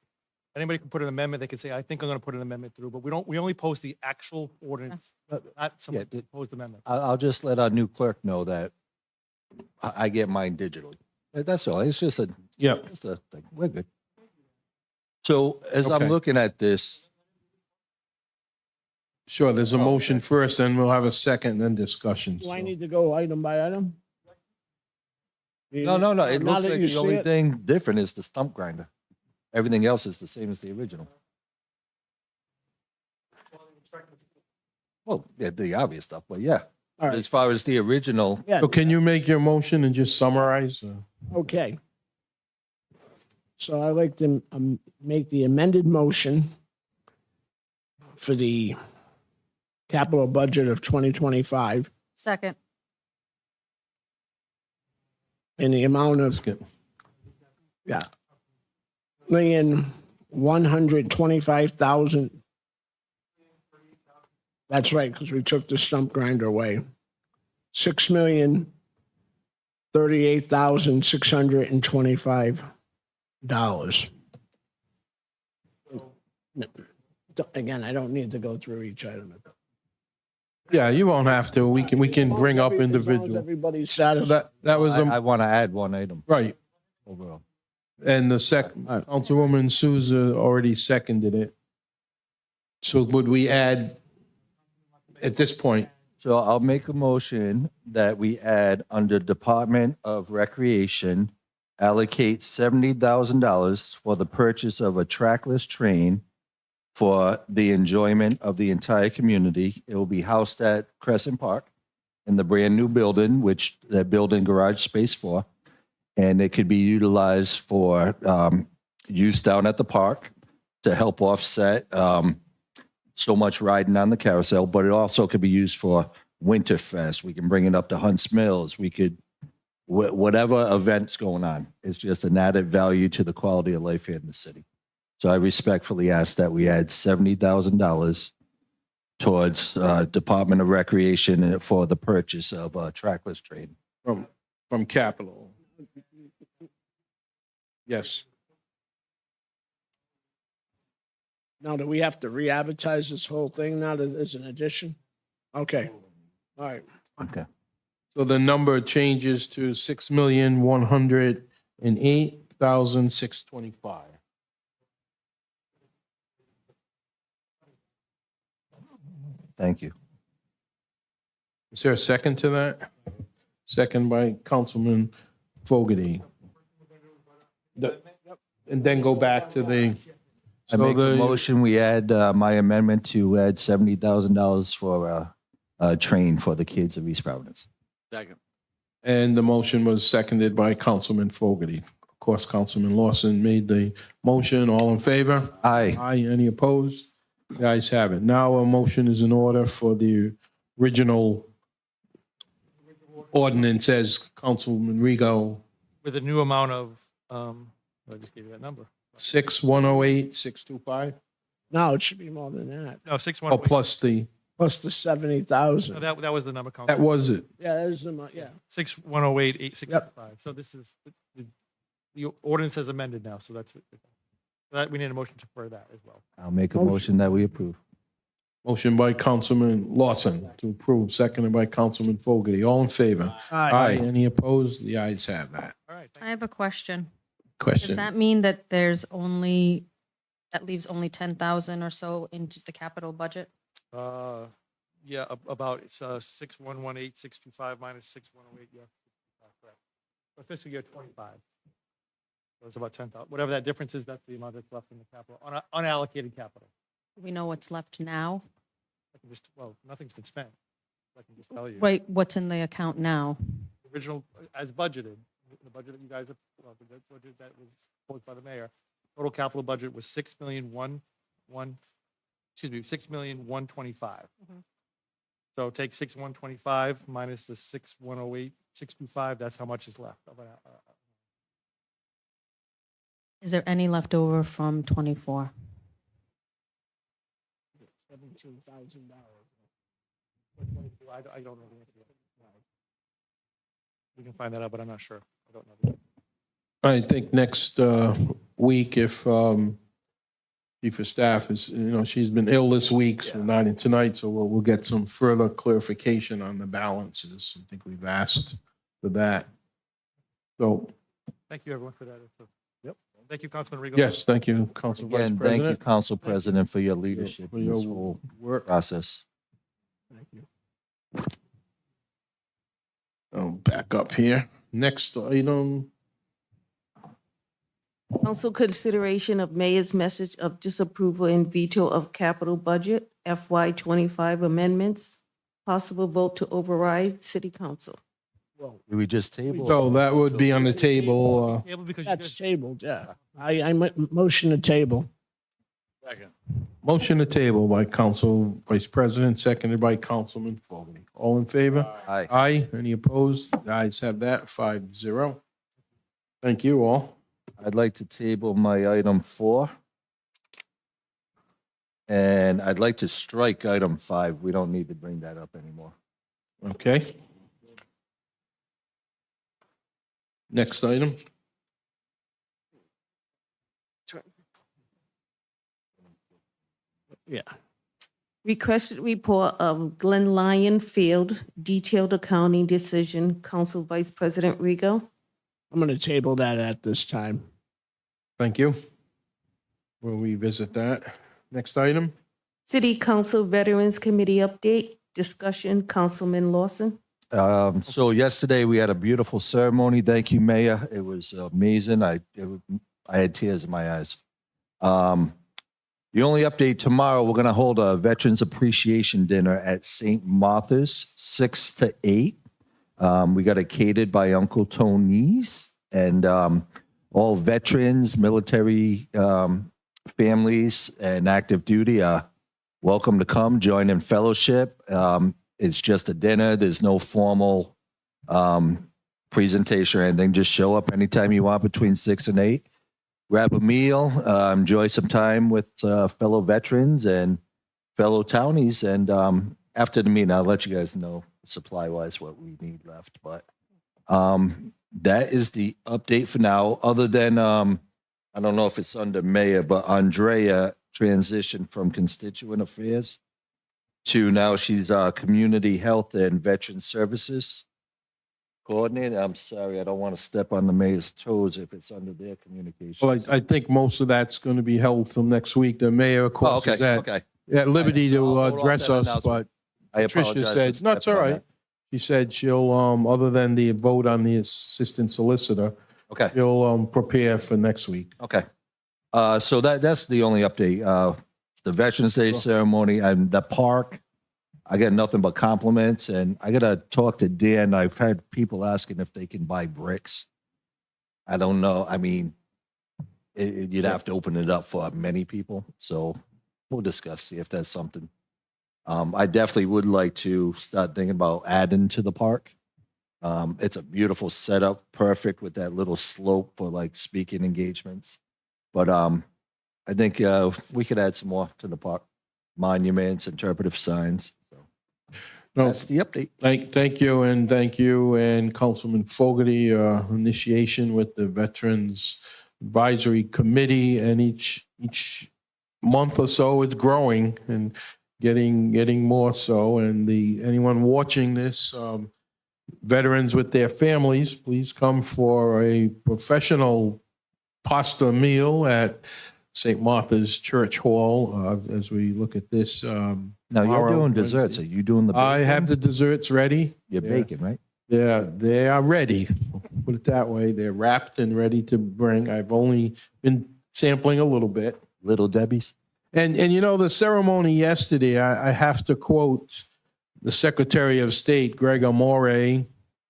anybody can put an amendment. They can say, I think I'm going to put an amendment through, but we only post the actual ordinance, not some Yeah, proposed amendment. I'll just let our new clerk know that I get mine digitally. That's all. It's just a, Yeah. just a thing. We're good. So as I'm Okay. looking at this, Sure, there's a motion first, then we'll have a second, then discussion. Do I so. need to go item by item? no, it Now looks that like you the see only it- thing different is the stump grinder. Everything else is the same as the original. Well, yeah, the obvious stuff, but yeah. All right, As far as the original, yeah, So can you make your motion and just summarize? okay. So I'd like to make the amended motion for the capital budget of 2025 Second. in the amount of, yeah, $1,125,000. That's right, because we took the stump grinder away. $6,038,625. Again, I don't need to go through each item. Yeah, you won't have to. We can bring up As long as individual. everybody's So satisfied. that was, I want to add one item right. overall. And the second, All right. Councilwoman Souza already seconded it. So would we add at this point? So I'll make a motion that we add under Department of Recreation, allocate $70,000 for the purchase of a trackless train for the enjoyment of the entire community. It will be housed at Crescent Park in the brand new building, which they're building garage space for. And it could be utilized for use down at the park to help offset so much riding on the carousel, but it also could be used for Winterfest. We can bring it up to Hunts Mills. We could, whatever event's going on, it's just an added value to the quality of life here in the city. So I respectfully ask that we add $70,000 towards Department of Recreation for the purchase of a trackless train. From capital. Yes. Now, do we have to re-advertise this whole thing now that there's an addition? Okay, all right. Okay. So the number changes to 6,108,625. Thank you. Is there a second to that? Second by Councilman Fogarty. And then go back to the. I make a motion, we add my amendment to add $70,000 for a train for the kids of East Providence. Second. And the motion was seconded by Councilman Fogarty. Of course, Councilman Lawson made the motion. All in favor? Aye. Aye. Any opposed? The ayes have it. Now a motion is in order for the original ordinance as Councilman Rigo, With a new amount of, I just gave you that number. 6,108,625. No, it should be more than that. No, 6 Oh, plus the, Plus the 70,000. That was the number, Council. that was it. Yeah, there's the, yeah. 6,108,865. So this is, the ordinance has amended now, so that's, that, we need a motion to refer that as well. I'll make a motion that we approve. Motion by Councilman Lawson to approve, seconded by Councilman Fogarty. All in favor? Aye. Any opposed? The ayes have that. All right, thank I have a question. Does Question. that mean that there's only, that leaves only 10,000 or so into the capital budget? Yeah, about, it's 6,118,625 minus 6,108, yeah. Correct. For fiscal year 25. So it's about 10,000, whatever that difference is, that's the amount that's left in the capital, unallocated capital. Do we know what's left now? I can just, well, nothing's been spent. I can just tell you. Right, what's in the account now? Original, as budgeted, the budget that you guys, well, the budget that was proposed by the mayor, total capital budget was 6,125,000. Mhm. So take 6,125 minus the 6,108, 625, that's how much is left. Is there any left over from 24? $17,000. I don't know the answer. We can find that out, but I'm not sure. I don't know. I think next week, if Chief of Staff is, she's been ill this week, so not in tonight, so we'll get some further clarification on the balances. I think we've asked for that. So, Thank you, everyone, for that. Yep. Thank you, Councilman Rigo. yes, thank you, Council Vice Again, thank you, President. Council President, for your leadership For in this your whole work. process. Thank you. Back up here. Next item. Council consideration of mayor's message of disapproval and veto of capital budget FY 25 amendments. Possible vote to override city council. Well, Do we just table? So that would be on the table. Table because you that's guys. tabled, yeah. I motion to table. Second. Motion to table by Council Vice President, seconded by Councilman Fogarty. All in favor? Aye. Aye. Any opposed? The ayes have that, 5-0. Thank you all. I'd like to table my item 4. And I'd like to strike item 5. We don't need to bring that up anymore. Okay. Next item. Yeah. Requested report of Glen Lyon Field detailed accounting decision. Council Vice President Rigo. I'm going to table that at this time. Thank you. We'll revisit that. Next item. City Council Veterans Committee update. Discussion, Councilman Lawson. So yesterday we had a beautiful ceremony. Thank you, Mayor. It was amazing. I had tears in my eyes. The only update tomorrow, we're going to hold a Veterans Appreciation Dinner at St. Martha's, 6 to 8. We got it catered by Uncle Tony's, and all veterans, military families, and active duty are welcome to come join in fellowship. It's just a dinner. There's no formal presentation or anything. Just show up anytime you want between 6 and 8. Grab a meal, enjoy some time with fellow veterans and fellow townies. And after the meeting, I'll let you guys know supply-wise what we need left. But that is the update for now. Other than, I don't know if it's under mayor, but Andrea transitioned from constituent affairs to now she's community health and veteran services coordinator. I'm sorry, I don't want to step on the mayor's toes if it's under their communication. Well, I think most of that's going to be held till next week. The mayor, of Oh, course, is okay. at liberty All right, so to I'll hold off address that us, announcement. but I Tricia apologize. said, for no, it's all stepping on right. She said she'll, other than the vote on the assistant solicitor, that. Okay. she'll prepare for next week. Okay. So that's the only update. The Veterans Day ceremony and the park, I get nothing but compliments, and I got to talk to Dan. I've had people asking if they can buy bricks. I don't know. I mean, you'd have to open it up for many people. So we'll discuss, see if that's something. I definitely would like to start thinking about adding to the park. It's a beautiful setup, perfect with that little slope for like speaking engagements. But I think we could add some more to the park, monuments, interpretive signs. So No, that's the update. thank you, and Councilman Fogarty, initiation with the Veterans Advisory Committee, and each month or so it's growing and getting more so. And anyone watching this, veterans with their families, please come for a professional pasta meal at St. Martha's Church Hall as we look at this. Now you're tomorrow, doing desserts. Wednesday. Are you doing the bacon? I have the desserts ready. You're Yeah. baking, right? They are ready. Put it that way. They're wrapped and ready to bring. I've only been sampling a little bit. Little Debbie's. And the ceremony yesterday, I have to quote the Secretary of State, Greg Amore,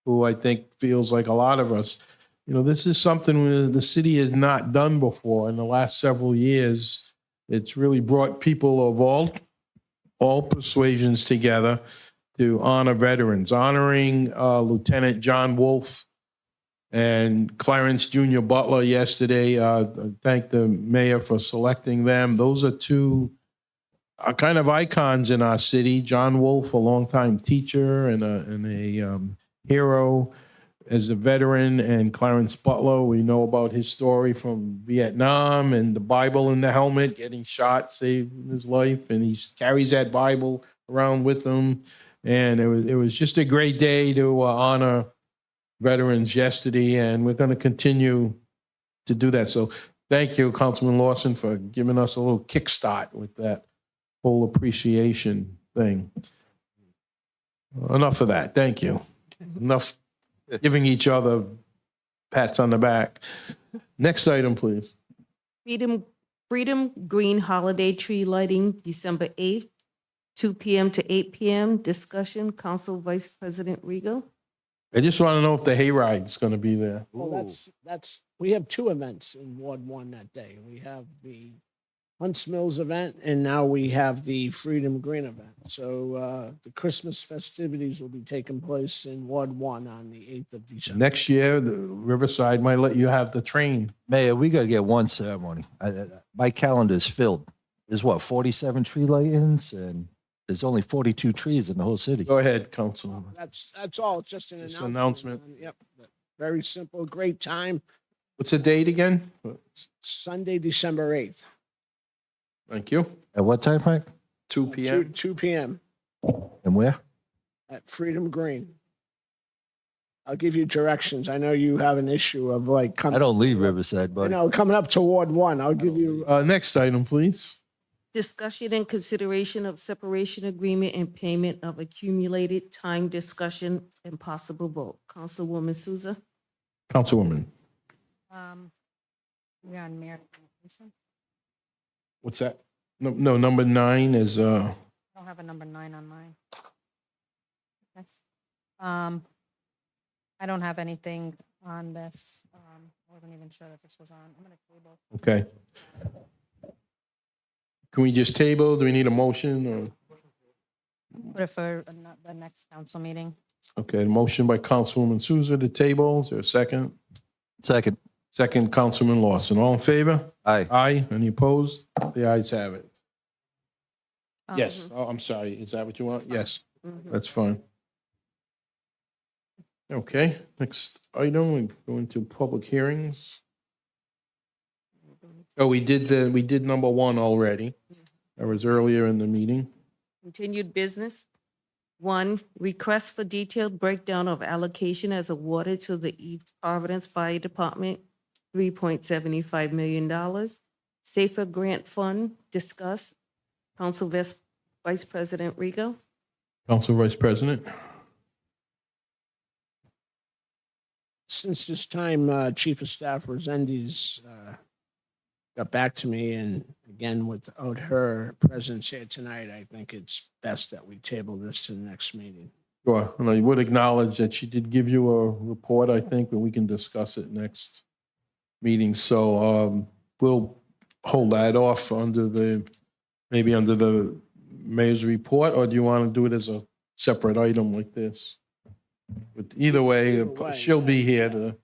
who I think feels like a lot of us. This is something the city has not done before in the last several years. It's really brought people of all persuasions together to honor veterans, honoring Lieutenant John Wolf and Clarence Jr. Butler yesterday. Thank the mayor for selecting them. Those are two kind of icons in our city. John Wolf, a longtime teacher and a hero as a veteran, and Clarence Butler, we know about his story from Vietnam and the Bible in the helmet, getting shot, saving his life, and he carries that Bible around with him. And it was just a great day to honor veterans yesterday, and we're going to continue to do that. So thank you, Councilman Lawson, for giving us a little kickstart with that whole appreciation thing. Enough of that. Thank you. Enough giving each other pats on the back. Next item, please. Freedom Green Holiday Tree Lighting, December 8th, 2 p.m. to 8 p.m. Discussion, Council Vice President Rego. I just want to know if the hayride's going to be there. Well, we have two events in Ward 1 that day. We have the Hunts Mills event, and now we have the Freedom Green event. So the Christmas festivities will be taking place in Ward 1 on the 8th of December. Next year, the Riverside might let you have the train. Mayor, we got to get one ceremony. My calendar is filled. There's 47 tree lighting, and there's only 42 trees in the whole city. Go ahead, Councilman. That's all. It's just an Just announcement. announcement. Yep. Very simple. Great time. What's the date again? Sunday, December 8th. Thank you. At what time, Frank? 2 p.m. 2 p.m. And where? at Freedom Green. I'll give you directions. I know you have an issue of like coming. I don't leave Riverside, I buddy. know, coming up to Ward 1. I'll give you. Next item, please. Discussion and consideration of separation agreement and payment of accumulated time discussion and possible vote. Councilwoman Souza. Councilwoman, We're on mayor communication. what's that? No, number 9 is, I don't have a number 9 on mine. Okay. I don't have anything on this. I wasn't even sure that this was on. I'm gonna table. okay. Can we just table? Do we need a motion or? Put it for the next council meeting. Okay, motion by Councilwoman Souza to table. Is there a second? Second. Second, Councilman Lawson. All in favor? Aye. Aye. Any opposed? The ayes have it. Yes. Mhm. Oh, I'm sorry. Is that what you want? Yes, Mhm. that's fine. Okay, next item, we go into public hearings. Oh, we did number 1 already. That was earlier in the meeting. Continued business. 1, request for detailed breakdown of allocation as awarded to the East Providence Fire Department, $3.75 million. Safer Grant Fund, discuss. Council Vice President Rego. Council Vice President. Since this time, Chief of Staff Resendes got back to me, and again, without her presence here tonight, I think it's best that we table this to the next meeting. Sure, and I would acknowledge that she did give you a report, I think, but we can discuss it next meeting. So we'll hold that off maybe under the mayor's report, or do you want to do it as a separate item like this? But either way, she'll be here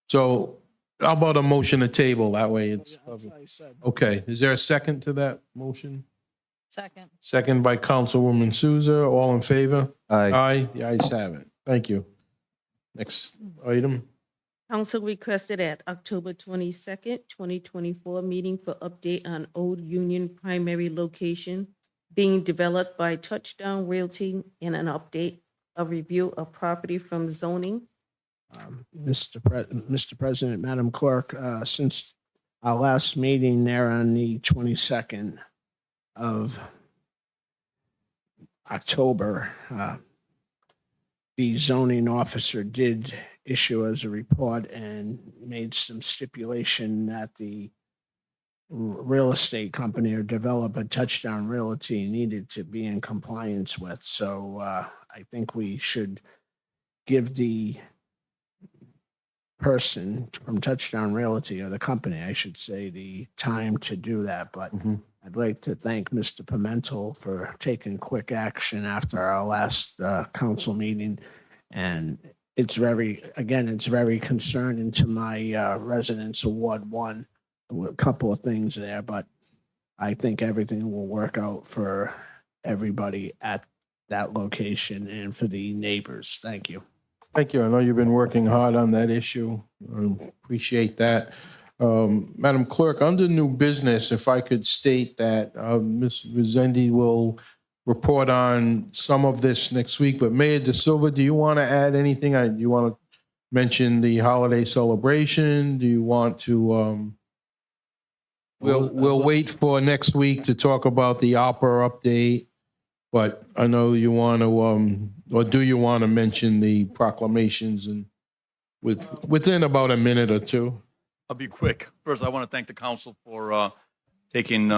so how about a motion to table? That way it's That's what I said. okay. Is there a second to that motion? Second. Second by Councilwoman Souza. All in favor? Aye. Aye. The ayes have it. Thank you. Next item. Council requested at October 22nd, 2024 meeting for update on Old Union primary location being developed by Touchdown Realty and an update of review of property from zoning. Mr. President, Madam Clerk, since our last meeting there on the 22nd of October, the zoning officer did issue us a report and made some stipulation that the real estate company or developer, Touchdown Realty, needed to be in compliance with. So I think we should give the person from Touchdown Realty, or the company, I should say, the time to do that. But I'd like to thank Mr. Pimentel for taking quick action after our last council meeting. And it's very concerning to my residents of Ward 1. A couple of things there, but I think everything will work out for everybody at that location and for the neighbors. Thank you. Thank you. I know you've been working hard on that issue. Appreciate that. Madam Clerk, under new business, if I could state that Ms. Rezendi will report on some of this next week, but Mayor De Silva, do you want to add anything? Do you want to mention the holiday celebration? Do you want to, we'll wait for next week to talk about the opera update, but I know you want to, or do you want to mention the proclamations and within about a minute or two? I'll be quick. First, I want to thank the council for taking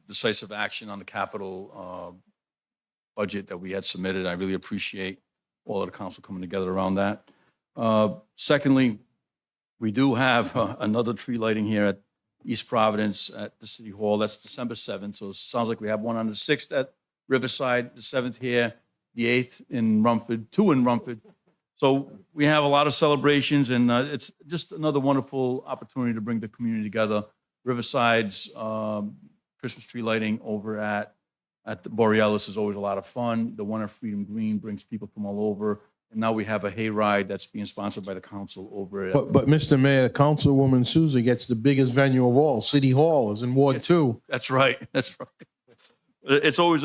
decisive action on the capital budget that we had submitted. I really appreciate all of the council coming together around that. Secondly, we do have another tree lighting here at East Providence at the City Hall. That's December 7th. So it sounds like we have one on the 6th at Riverside, the 7th here, the 8th in Rumford, 2 in Rumford. So we have a lot of celebrations, and it's just another wonderful opportunity to bring the community together. Riverside's Christmas tree lighting over at the Borealis is always a lot of fun. The one at Freedom Green brings people from all over. And now we have a hayride that's being sponsored by the council over at. But Mr. Mayor, Councilwoman Souza gets the biggest venue of all. City Hall is in Ward 2. That's right. That's right. It's always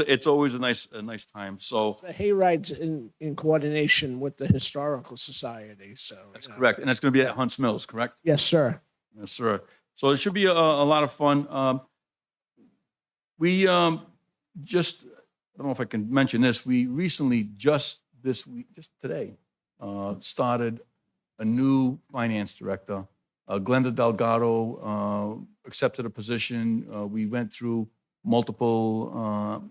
a nice time. So The hayride's in coordination with the Historical Society, so. that's correct. And it's going to be at Hunts Mills, correct? Yes, sir. Yes, sir. So it should be a lot of fun. We just, I don't know if I can mention this, we recently, just this week, just today, started a new finance director. Glenda Delgado accepted a position. We went through multiple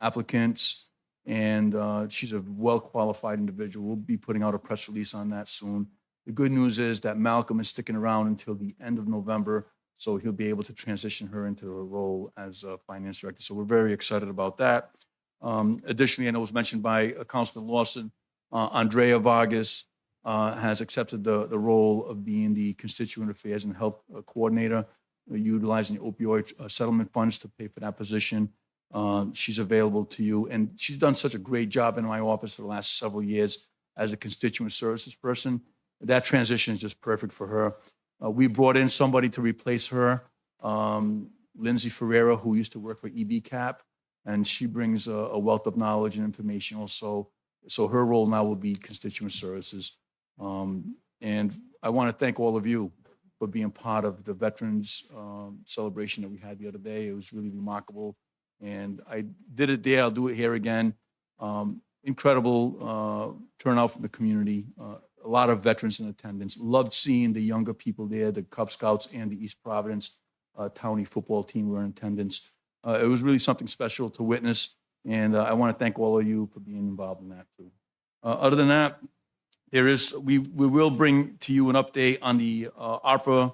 applicants, and she's a well-qualified individual. We'll be putting out a press release on that soon. The good news is that Malcolm is sticking around until the end of November, so he'll be able to transition her into a role as a finance director. So we're very excited about that. Additionally, I know it was mentioned by Councilman Lawson, Andrea Vargas has accepted the role of being the Constituent Affairs and Health Coordinator, utilizing the opioid settlement funds to pay for that position. She's available to you, and she's done such a great job in my office for the last several years as a constituent services person. That transition is just perfect for her. We brought in somebody to replace her, Lindsay Ferreira, who used to work for EBCAP, and she brings a wealth of knowledge and information also. So her role now will be constituent services. And I want to thank all of you for being part of the Veterans celebration that we had the other day. It was really remarkable. And I did it there. I'll do it here again. Incredible turnout from the community. A lot of veterans in attendance. Loved seeing the younger people there, the Cub Scouts and the East Providence Townie football team were in attendance. It was really something special to witness. And I want to thank all of you for being involved in that too. Other than that, we will bring to you an update on the ARPA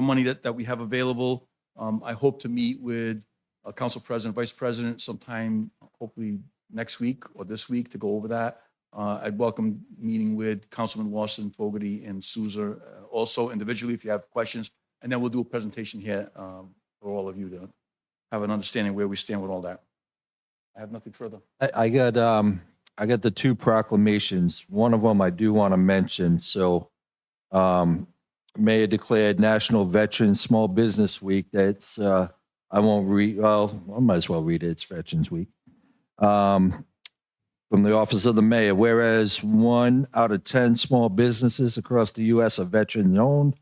money that we have available. I hope to meet with Council President, Vice President sometime, hopefully next week or this week, to go over that. I'd welcome meeting with Councilman Lawson, Fogarty, and Souza also individually if you have questions. And then we'll do a presentation here for all of you to have an understanding where we stand with all that. I have nothing further. I got the two proclamations. One of them I do want to mention. So, Mayor declared National Veterans Small Business Week. That's I won't read. Well, I might as well read it. It's Veterans Week. From the Office of the Mayor, whereas 1 out of 10 small businesses across the U.S. are veteran-owned,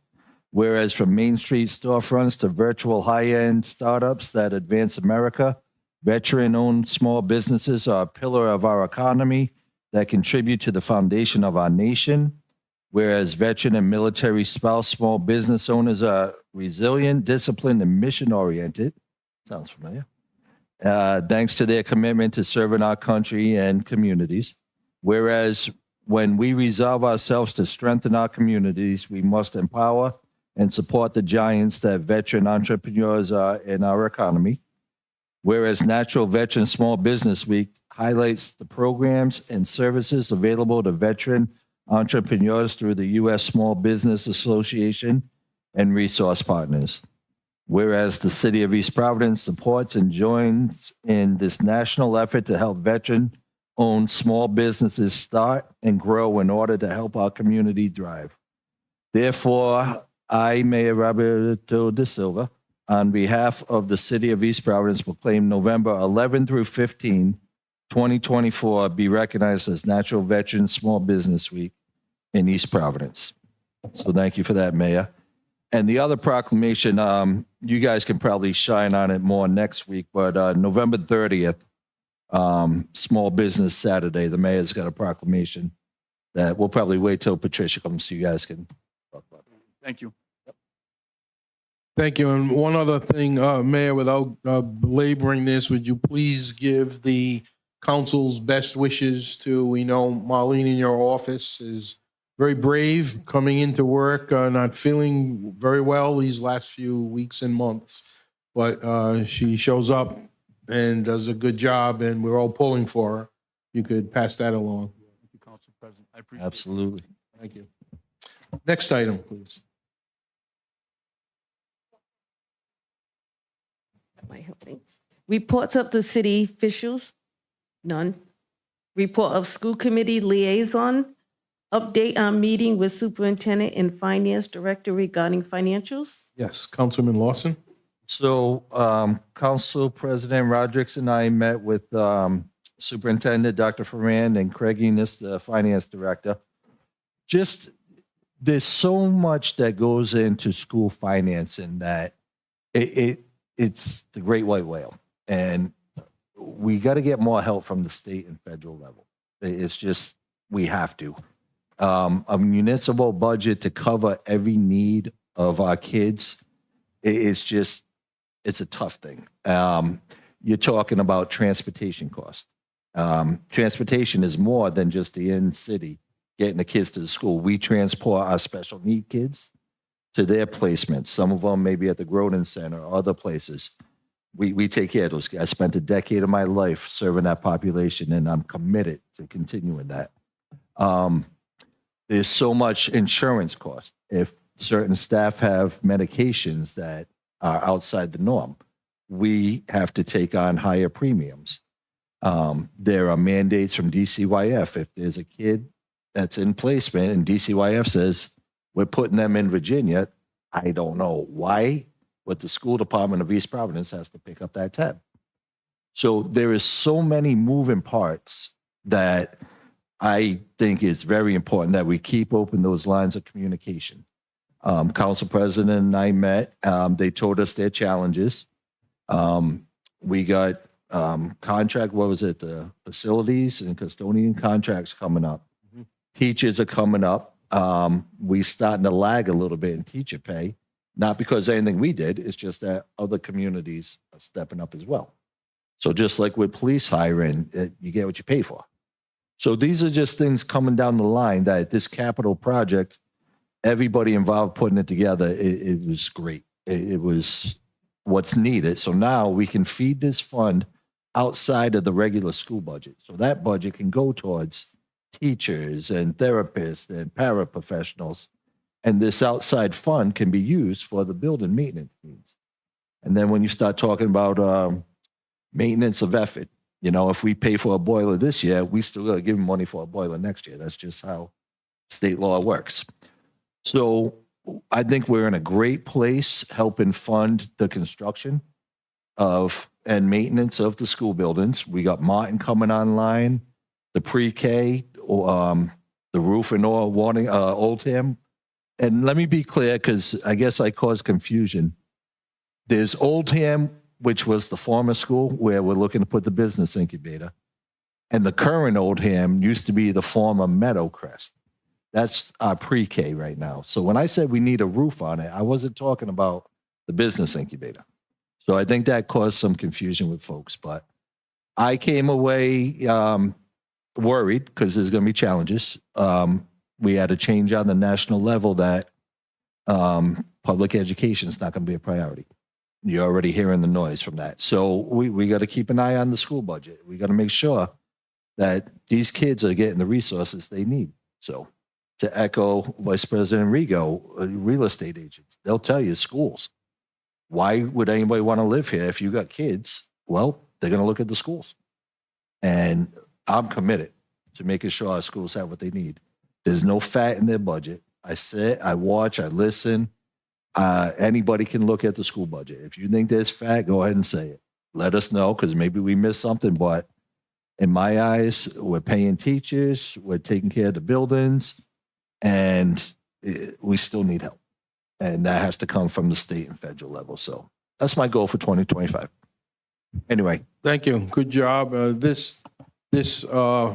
whereas from Main Street storefronts to virtual high-end startups that advance America, veteran-owned small businesses are a pillar of our economy that contribute to the foundation of our nation, whereas veteran and military spouse small business owners are resilient, disciplined, and mission-oriented. Sounds familiar. Thanks to their commitment to serving our country and communities. Whereas when we resolve ourselves to strengthen our communities, we must empower and support the giants that veteran entrepreneurs are in our economy. Whereas Natural Veteran Small Business Week highlights the programs and services available to veteran entrepreneurs through the U.S. Small Business Association and resource partners. Whereas the City of East Providence supports and joins in this national effort to help veteran-owned small businesses start and grow in order to help our community thrive. Therefore, I, Mayor Roberto da Silva, on behalf of the City of East Providence, proclaim November 11 through 15, 2024 be recognized as Natural Veteran Small Business Week in East Providence. So thank you for that, Mayor. And the other proclamation, you guys can probably shine on it more next week, but November 30th, Small Business Saturday, the mayor's got a proclamation that we'll probably wait till Patricia comes so you guys can talk about it. Thank you. Thank you. And one other thing, Mayor, without belaboring this, would you please give the council's best wishes to, we know Marlene in your office is very brave coming into work, not feeling very well these last few weeks and months, but she shows up and does a good job and we're all pulling for her. You could pass that along. Thank you, Council President. I appreciate it. Absolutely. Thank you. Next item, please. Am I helping? Reports of the city officials? None. Report of school committee liaison? Update on meeting with superintendent and finance director regarding financials? Yes, Councilman Lawson. So Council President Rodrick and I met with Superintendent Dr. Ferrand and Craig Enos, the finance director. Just there's so much that goes into school financing that it's the great white whale. And we got to get more help from the state and federal level. It's just, we have to. A municipal budget to cover every need of our kids, it's a tough thing. You're talking about transportation costs. Transportation is more than just the in city getting the kids to the school. We transport our special need kids to their placements. Some of them maybe at the Groden Center or other places. We take care of those kids. I spent a decade of my life serving that population, and I'm committed to continuing that. There's so much insurance cost. If certain staff have medications that are outside the norm, we have to take on higher premiums. There are mandates from DCYF. If there's a kid that's in placement and DCYF says, we're putting them in Virginia, I don't know why, but the school department of East Providence has to pick up that tab. So there is so many moving parts that I think it's very important that we keep open those lines of communication. Council President and I met. They told us their challenges. We got contract, what was it? The facilities and custodian contracts coming up. Teachers are coming up. We starting to lag a little bit in teacher pay, not because of anything we did. It's just that other communities are stepping up as well. So just like with police hiring, you get what you pay for. So these are just things coming down the line that this capital project, everybody involved putting it together, it was great. It was what's needed. So now we can feed this fund outside of the regular school budget. So that budget can go towards teachers and therapists and paraprofessionals. And this outside fund can be used for the building maintenance needs. And then when you start talking about maintenance of effort, you know, if we pay for a boiler this year, we still got to give them money for a boiler next year. That's just how state law works. So I think we're in a great place helping fund the construction of and maintenance of the school buildings. We got Martin coming online, the pre-K, the roof and Oldham. And let me be clear, because I guess I caused confusion. There's Oldham, which was the former school where we're looking to put the business incubator. And the current Oldham used to be the former Meadowcrest. That's our pre-K right now. So when I said we need a roof on it, I wasn't talking about the business incubator. So I think that caused some confusion with folks. But I came away worried because there's going to be challenges. We had a change on the national level that public education is not going to be a priority. You're already hearing the noise from that. So we got to keep an eye on the school budget. We got to make sure that these kids are getting the resources they need. So to echo Vice President Rigo, real estate agents, they'll tell you schools. Why would anybody want to live here if you got kids? Well, they're going to look at the schools. And I'm committed to making sure our schools have what they need. There's no fat in their budget. I sit, I watch, I listen. Anybody can look at the school budget. If you think there's fat, go ahead and say it. Let us know, because maybe we missed something. But in my eyes, we're paying teachers, we're taking care of the buildings, and we still need help. And that has to come from the state and federal level. So that's my goal for 2025. Anyway. Thank you. Good job. This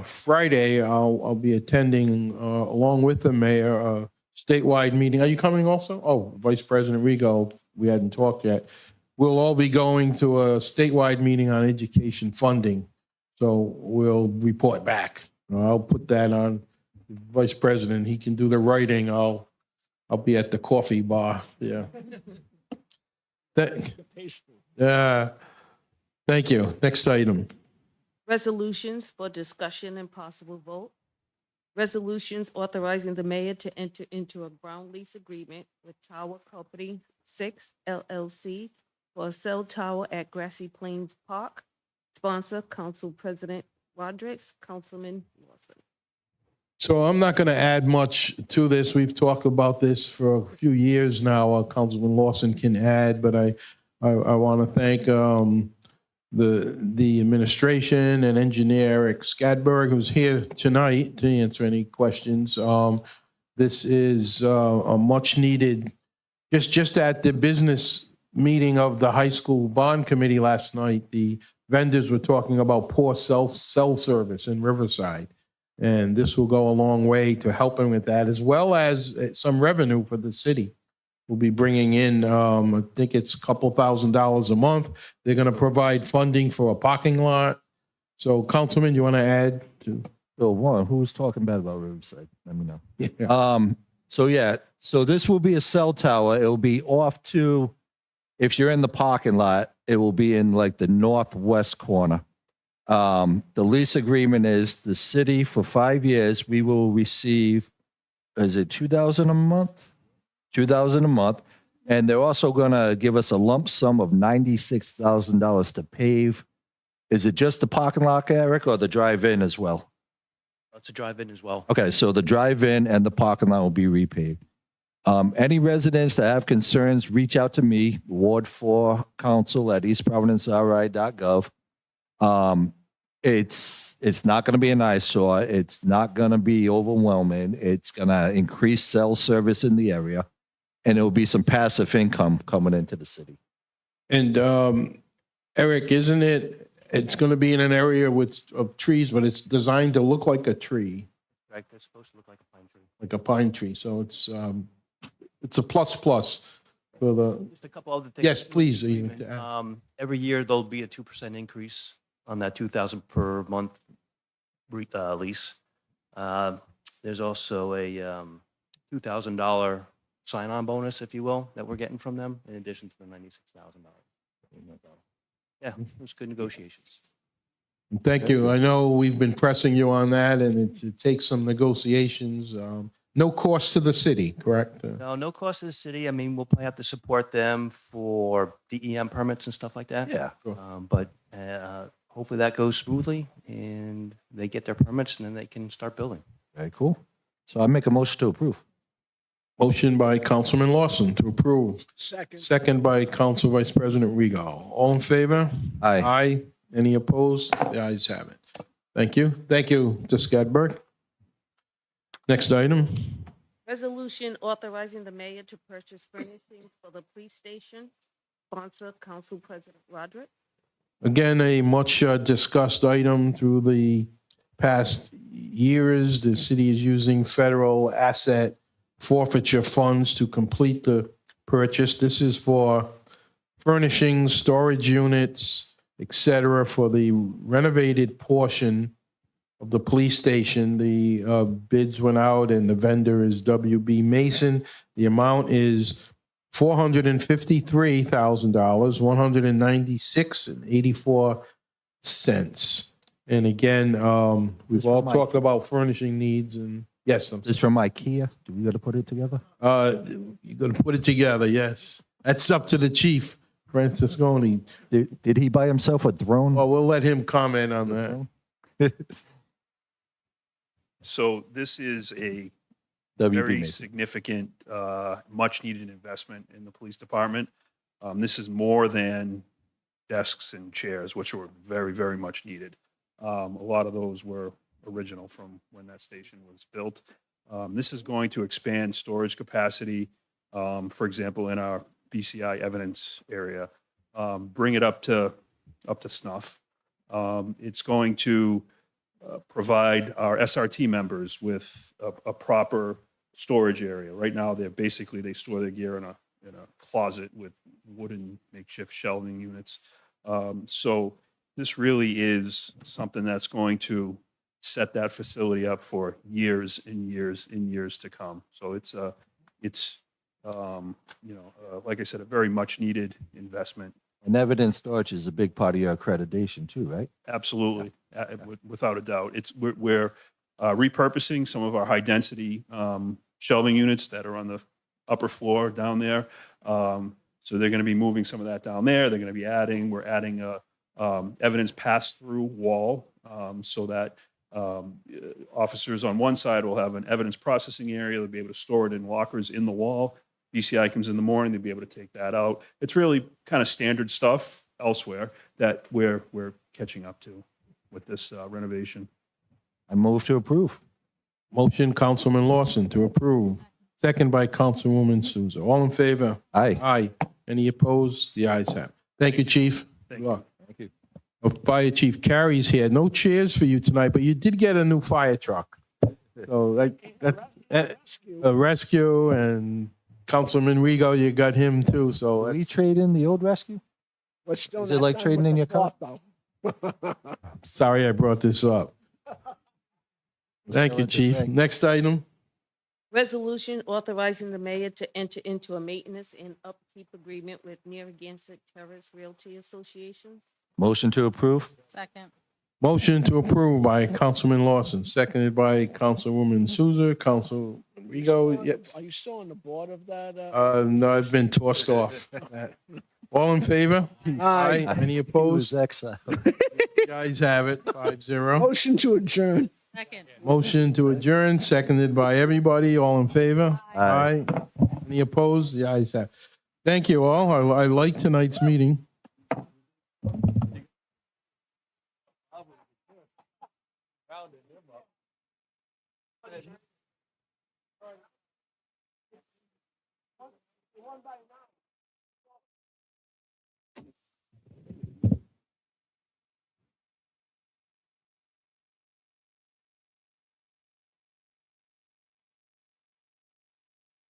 Friday, I'll be attending, along with the mayor, a statewide meeting. Are you coming also? Oh, Vice President Rigo, we hadn't talked yet. We'll all be going to a statewide meeting on education funding. So we'll report back. I'll put that on Vice President. He can do the writing. I'll be at the coffee bar. Yeah. Thank you. Next item. Resolutions for discussion and possible vote. Resolutions authorizing the mayor to enter into a ground lease agreement with Tower Company 6 LLC for a cell tower at Grassy Plains Park. Sponsor, Council President Rodrick, Councilman Lawson. So I'm not going to add much to this. We've talked about this for a few years now. Councilman Lawson can add, but I want to thank the administration and engineer Eric Skadberg, who's here tonight to answer any questions. This is a much needed, just at the business meeting of the high school bond committee last night, the vendors were talking about poor cell service in Riverside. And this will go a long way to helping with that, as well as some revenue for the city. We'll be bringing in, I think it's a couple $1,000s a month. They're going to provide funding for a parking lot. So, Councilman, you want to add to? Bill, one, who was talking bad about Riverside? Let me know. Yeah. So this will be a cell tower. It will be off to, if you're in the parking lot, it will be in like the northwest corner. The lease agreement is the city for 5 years. We will receive, is it $2,000 a month? $2,000 a month. And they're also going to give us a lump sum of $96,000 to pave. Is it just the parking lot, Eric, or the drive-in as well? It's a drive-in as well. Okay, so the drive-in and the parking lot will be repaved. Any residents that have concerns, reach out to me, Ward 4 Council at eastprovidenceri.gov. It's not going to be an eyesore. It's not going to be overwhelming. It's going to increase cell service in the area, and it will be some passive income coming into the city. And Eric, isn't it? It's going to be in an area of trees, but it's designed to look like a tree, Right, they're supposed to look like a pine tree. like a pine tree. So it's a plus for the. Just a couple other things. Yes, please. Every year, there'll be a 2% increase on that 2,000 per month lease. There's also a $2,000 sign-on bonus, if you will, that we're getting from them, in addition to the $96,000. Yeah, it was good negotiations. Thank you. I know we've been pressing you on that, and it takes some negotiations. No cost to the city, correct? No cost to the city. I mean, we'll probably have to support them for DEM permits and stuff like that. Yeah. But hopefully that goes smoothly and they get their permits and then they can start building. Very cool. So I make a motion to approve. Motion by Councilman Lawson to approve. Second by Council Vice President Regal. All in favor? Aye. Aye. Any opposed? The ayes have it. Thank you. Thank you, Mr. Skadberg. Next item. Resolution authorizing the mayor to purchase furnishings for the police station. Sponsor, Council President Rodrick. Again, a much discussed item through the past years. The city is using federal asset forfeiture funds to complete the purchase. This is for furnishings, storage units, et cetera, for the renovated portion of the police station. The bids went out and the vendor is WB Mason. The amount is $453,000, 196.84. And again, we've all talked about furnishing needs and, yes, I'm This is from IKEA. Do we got to put it together? you're gonna put it together, yes. That's up to the chief, Francisconi. Did he buy himself a drone? Well, we'll let him comment on that. So this is a WB very Mason. significant, much needed investment in the police department. This is more than desks and chairs, which were very, very much needed. A lot of those were original from when that station was built. This is going to expand storage capacity, for example, in our BCI evidence area, bring it up to snuff. It's going to provide our SRT members with a proper storage area. Right now, they store their gear in a closet with wooden makeshift shelving units. So this really is something that's going to set that facility up for years and years and years to come. So it's like I said, a very much needed investment. And evidence storage is a big part of your accreditation too, right? Absolutely, without a doubt. We're repurposing some of our high density shelving units that are on the upper floor down there. So they're going to be moving some of that down there. They're going to be we're adding a evidence pass-through wall so that officers on one side will have an evidence processing area. They'll be able to store it in lockers in the wall. BCI comes in the morning, they'll be able to take that out. It's really kind of standard stuff elsewhere that we're catching up to with this renovation. I move to approve. Motion, Councilman Lawson to approve. Second by Councilwoman Souza. All in favor? Aye. Aye. Any opposed? The ayes have it. Thank you, Chief. Thank Good you. luck. Thank you. Fire Chief Carey's here. No chairs for you tonight, but you did get a new fire truck. So that's a rescue, and Councilman Rigo, you got him too. So Will we that's, trade in the old rescue? But still Is it not like done trading with in the your car? thought, though. sorry I brought this up. Thank Still you, at the Chief. thing. Next item. Resolution authorizing the mayor to enter into a maintenance and upkeep agreement with Narragansett Terrace Realty Association. Motion to approve? Second. Motion to approve by Councilman Lawson, seconded by Councilwoman Souza. Councilman Rigo, yes. Are you still on the board of that? No, I've been tossed off. All in favor? Aye. Any He was opposed? exiled. Guys have it, 5-0. Motion to adjourn. Second. Motion to adjourn, seconded by everybody. All in favor? Aye. Any opposed? The ayes have it. Thank you all. I like tonight's meeting. One by now.